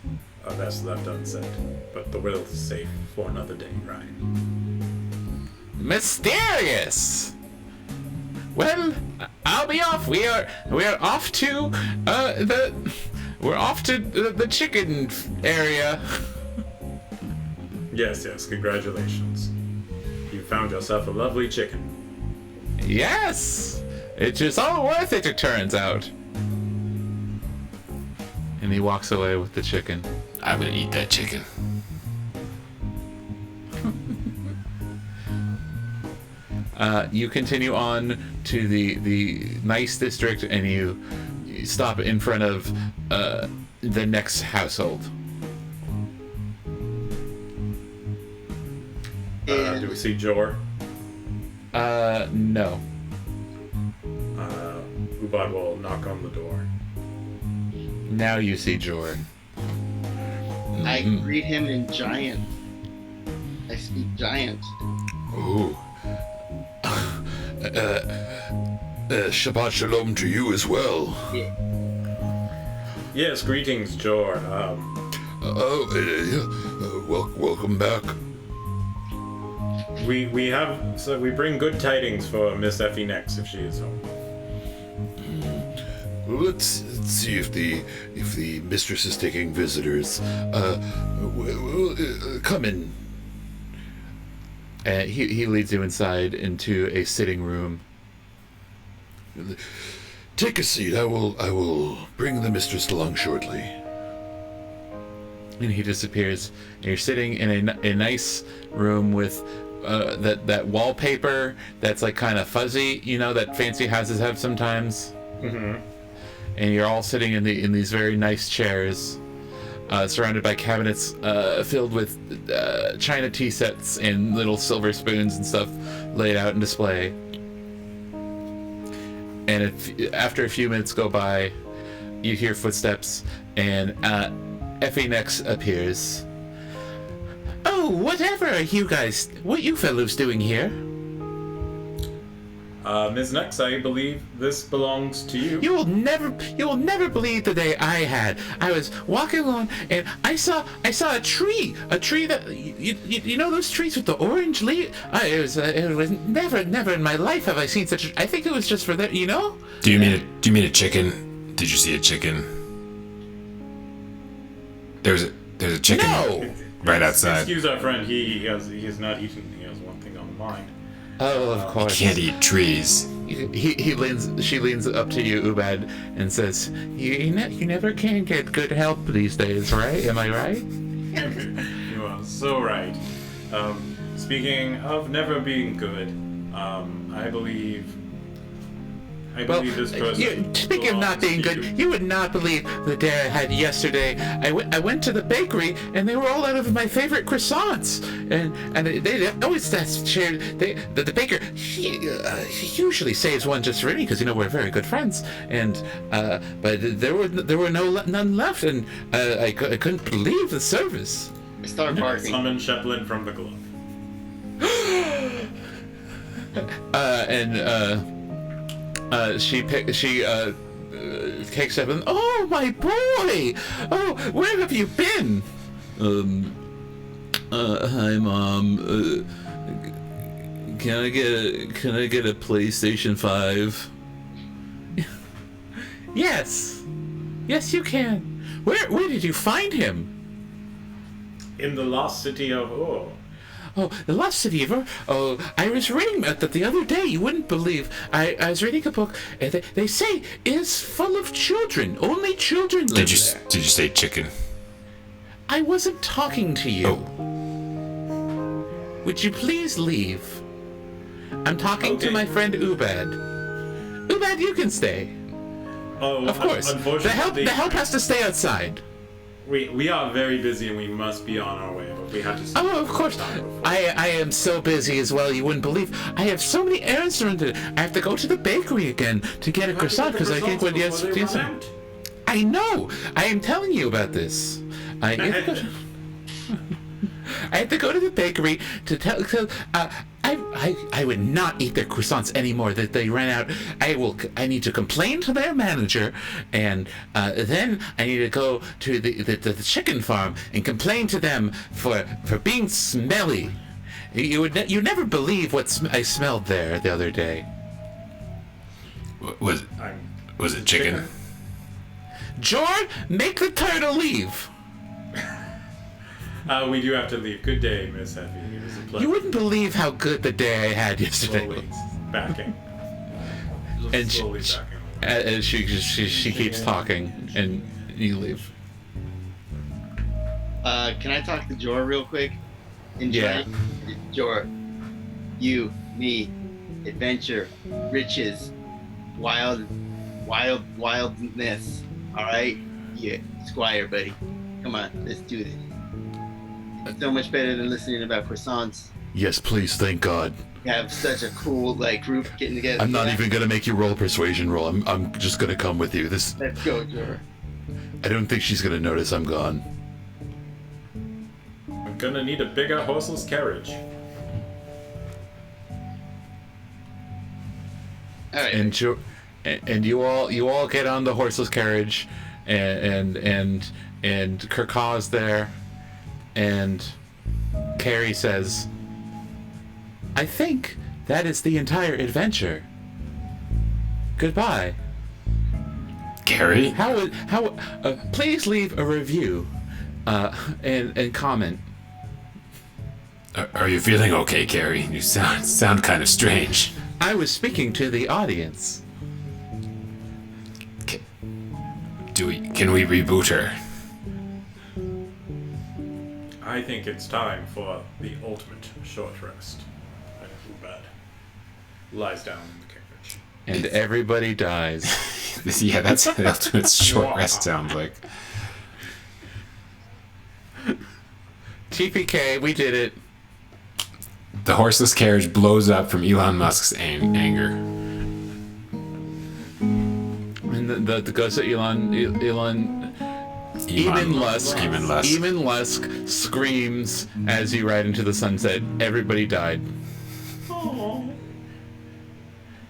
are best left unsaid, but the will is safe for another day, Ryan. Mysterious. Well, I'll be off. We are off to the chicken area. Yes, congratulations. You found yourself a lovely chicken. Yes, it's just all worth it. It turns out. And he walks away with the chicken. I'm gonna eat that chicken. You continue on to the nice district, and you stop in front of the next household. Do we see Jor? No. Ubad will knock on the door. Now you see Jor. I greet him in giant. I speak giant. Ooh. Shabbat Shalom to you as well. Yes, greetings, Jor. Welcome back. We bring good tidings for Miss Effie next if she is home. Well, let's see if the mistress is taking visitors. Come in. He leads you inside into a sitting room. Take a seat. I will bring the mistress along shortly. And he disappears. And you're sitting in a nice room with that wallpaper that's like kind of fuzzy, that fancy houses have sometimes. Mm-hmm. And you're all sitting in these very nice chairs, surrounded by cabinets filled with china tea sets and little silver spoons and stuff laid out in display. And after a few minutes go by, you hear footsteps, and Effie next appears. "Oh, what you fellows doing here?" Ms. Nex, I believe this belongs to you. You will never believe the day I had. I was walking along and I saw a tree that you know those trees with the orange leaf. It was never in my life have I seen such. I think it was just for that, you know. Do you mean a chicken? Did you see a chicken? There's a chicken right outside. Excuse our friend. He has not eaten. He has one thing on the mind. Oh, of course. Can't eat trees. She leans up to you, Ubad, and says, you never can get good help these days, right? Am I right? You are so right. Speaking of never being good, I believe this person. Speaking of not being good, you would not believe the day I had yesterday. I went to the bakery and they were all out of my favorite croissants, and they always shared. The baker he usually saves one just for me because we're very good friends, and but there were none left, and I couldn't believe the service. I start barking. Summon Sheplin from the glove. She takes up and, oh, my boy! Oh, where have you been? Hi, Mom. Can I get a PlayStation 5? Yes, you can. Where did you find him? In the lost city of Ur. Oh, the lost city of Ur. Oh, I was reading that the other day. You wouldn't believe. I was reading a book. And they say it's full of children. Only children live there. Did you say chicken? I wasn't talking to you. Oh. Would you please leave? I'm talking to my friend Ubad. Ubad, you can stay. Oh, of course. Unfortunately, the help has to stay outside. We are very busy and we must be on our way, but we have to. Oh, of course. I am so busy as well. You wouldn't believe. I have so many errands to run to. I have to go to the bakery again to get a croissant because I think yes. I know. I am telling you about this. I have to go to the bakery to tell. I would not eat their croissants anymore. That they ran out. I need to complain to their manager, and then I need to go to the chicken farm and complain to them for being smelly. You never believe what I smelled there the other day. Was it chicken? George, make the turtle leave. We do have to leave. Good day, Miss Effie. It was a pleasure. You wouldn't believe how good the day I had yesterday. Slowly backing. And Slowly backing. And she keeps talking, and you leave. Can I talk to Jor real quick? Yeah. Jor, you, me, adventure, riches, wildness. All right, yeah, Squire, buddy. Come on, let's do this. It's so much better than listening about croissants. Yes, please, thank God. You have such a cool group getting together. I'm not even gonna make you roll a persuasion roll. I'm just gonna come with you. Let's go, Jor. I don't think she's gonna notice I'm gone. I'm gonna need a bigger horseless carriage. All right. And you all get on the horseless carriage, and Kirkaw's there, and Carrie says, I think that is the entire adventure. Goodbye. Carrie? Please leave a review and comment. Are you feeling okay, Carrie? You sound kind of strange. I was speaking to the audience. Can we reboot her? I think it's time for the ultimate short rest. And Ubad lies down in the carriage. And everybody dies. Yeah, that's the ultimate short rest sounds like. TPK, we did it. The horseless carriage blows up from Elon Musk's anger. And the ghost of Elon Musk screams as you ride into the sunset. Everybody died. Oh.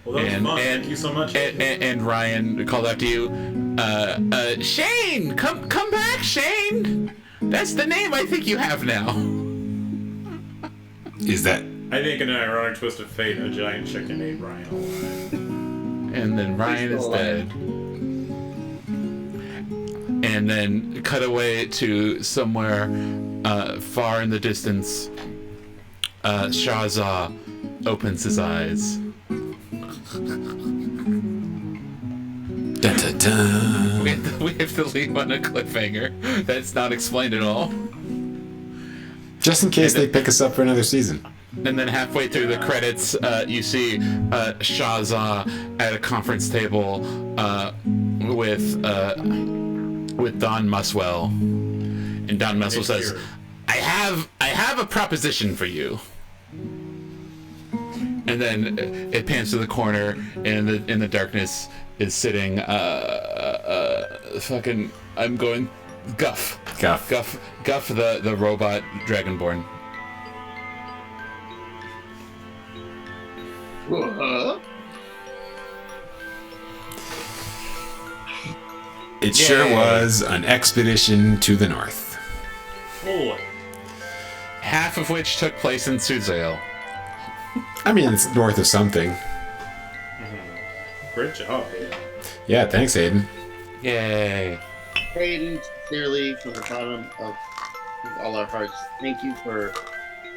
Well, that was fun. Thank you so much. And Ryan called out to you, Shane, come back, Shane. That's the name I think you have now. Is that? I think in an ironic twist of fate, a giant chicken ate Ryan alive. And then Ryan is dead. And then cut away to somewhere far in the distance. Shahzah opens his eyes. Dun, dun, dun. We have to leave on a cliffhanger. That's not explained at all. Just in case they pick us up for another season. And then halfway through the credits, you see Shahzah at a conference table with Don Muswell, and Don Muswell says, "I have a proposition for you." And then it pans to the corner, and in the darkness is sitting fucking Guff the robot dragonborn. It sure was an expedition to the north. Holy. Half of which took place in Suzale. I mean, it's north of something. Great job, Hayden. Yeah, thanks, Aiden. Yay. Hayden, sincerely, from the bottom of all our hearts, thank you for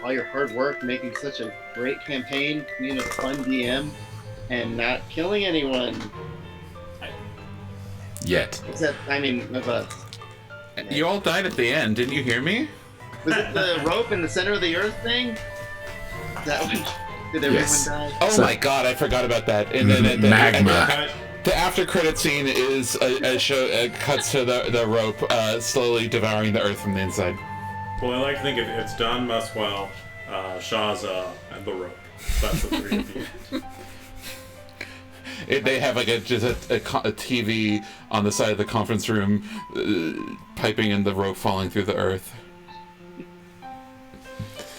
all your hard work, making such a great campaign, being a fun DM, and not killing anyone. Yet. Except, of us. You all died at the end, didn't you hear me? Was it the rope in the center of the earth thing? Is that what? Did everyone die? Oh my god, I forgot about that. And then magma. The after credit scene is a show cuts to the rope slowly devouring the earth from the inside. Well, I like to think it's Don Muswell, Shahzah, and the rope. That's the three at the end. They have like a TV on the side of the conference room, piping in the rope falling through the earth.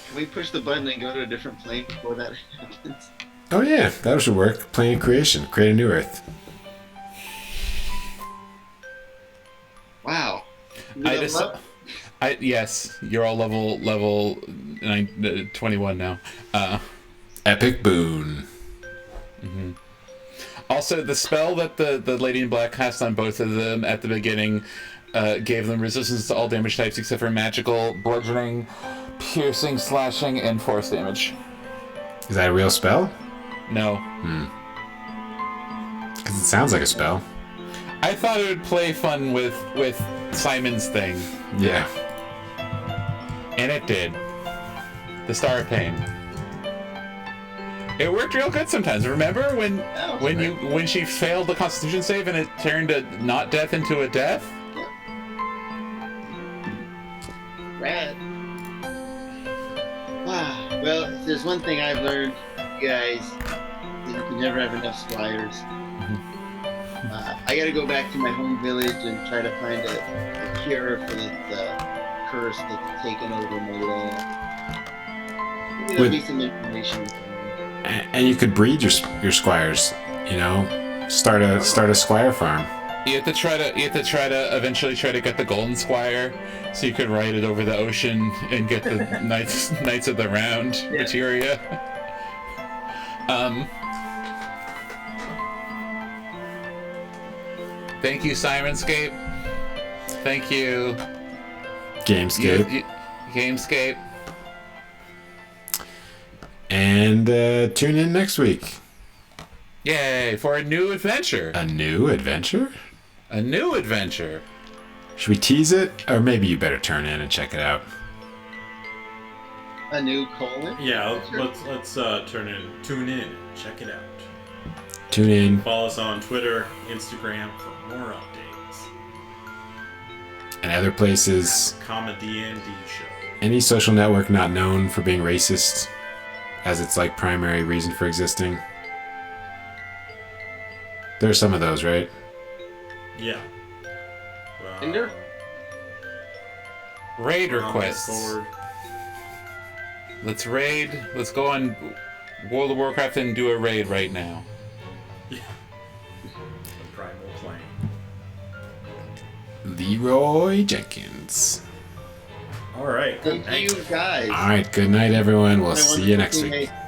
Can we push the button and go to a different plane before that happens? Oh yeah, that should work. Plane of creation. Create a new Earth. Wow. Yes, you're all level 21 now. Epic boon. Mm-hmm. Also, the spell that the Lady in Black cast on both of them at the beginning gave them resistance to all damage types except for magical, bludgeoning, piercing, slashing, and force damage. Is that a real spell? No. Because it sounds like a spell. I thought it would play fun with Simon's thing. Yeah. And it did. The Star of Pain. It worked real good sometimes. Remember when she failed the Constitution save and it turned a not death into a death? Rad. Well, if there's one thing I've learned, you guys, is you can never have enough squires. I gotta go back to my home village and try to find a cure for the curse that's taken over my land. Maybe there'll be some information. And you could breed your squires. You know, start a squire farm. You have to try to eventually try to get the golden squire, so you could ride it over the ocean and get the knights of the round materia. Thank you, Simonscape. Thank you, Gamescape. Gamescape. And tune in next week. Yay, for a new adventure. A new adventure? A new adventure. Should we tease it? Or maybe you better turn in and check it out. A new colon? Yeah, let's tune in, check it out. Tune in. Follow us on Twitter, Instagram for more updates. And other places. ComeDy&D show. Any social network not known for being racist as its like primary reason for existing. There are some of those, right? Yeah. Tinder? Raid requests. Discord. Let's raid. Let's go on World of Warcraft and do a raid right now. The primal plane. Leroy Jenkins. All right. Thank you, guys. All right, good night, everyone. We'll My see you wonderful next week. teammate.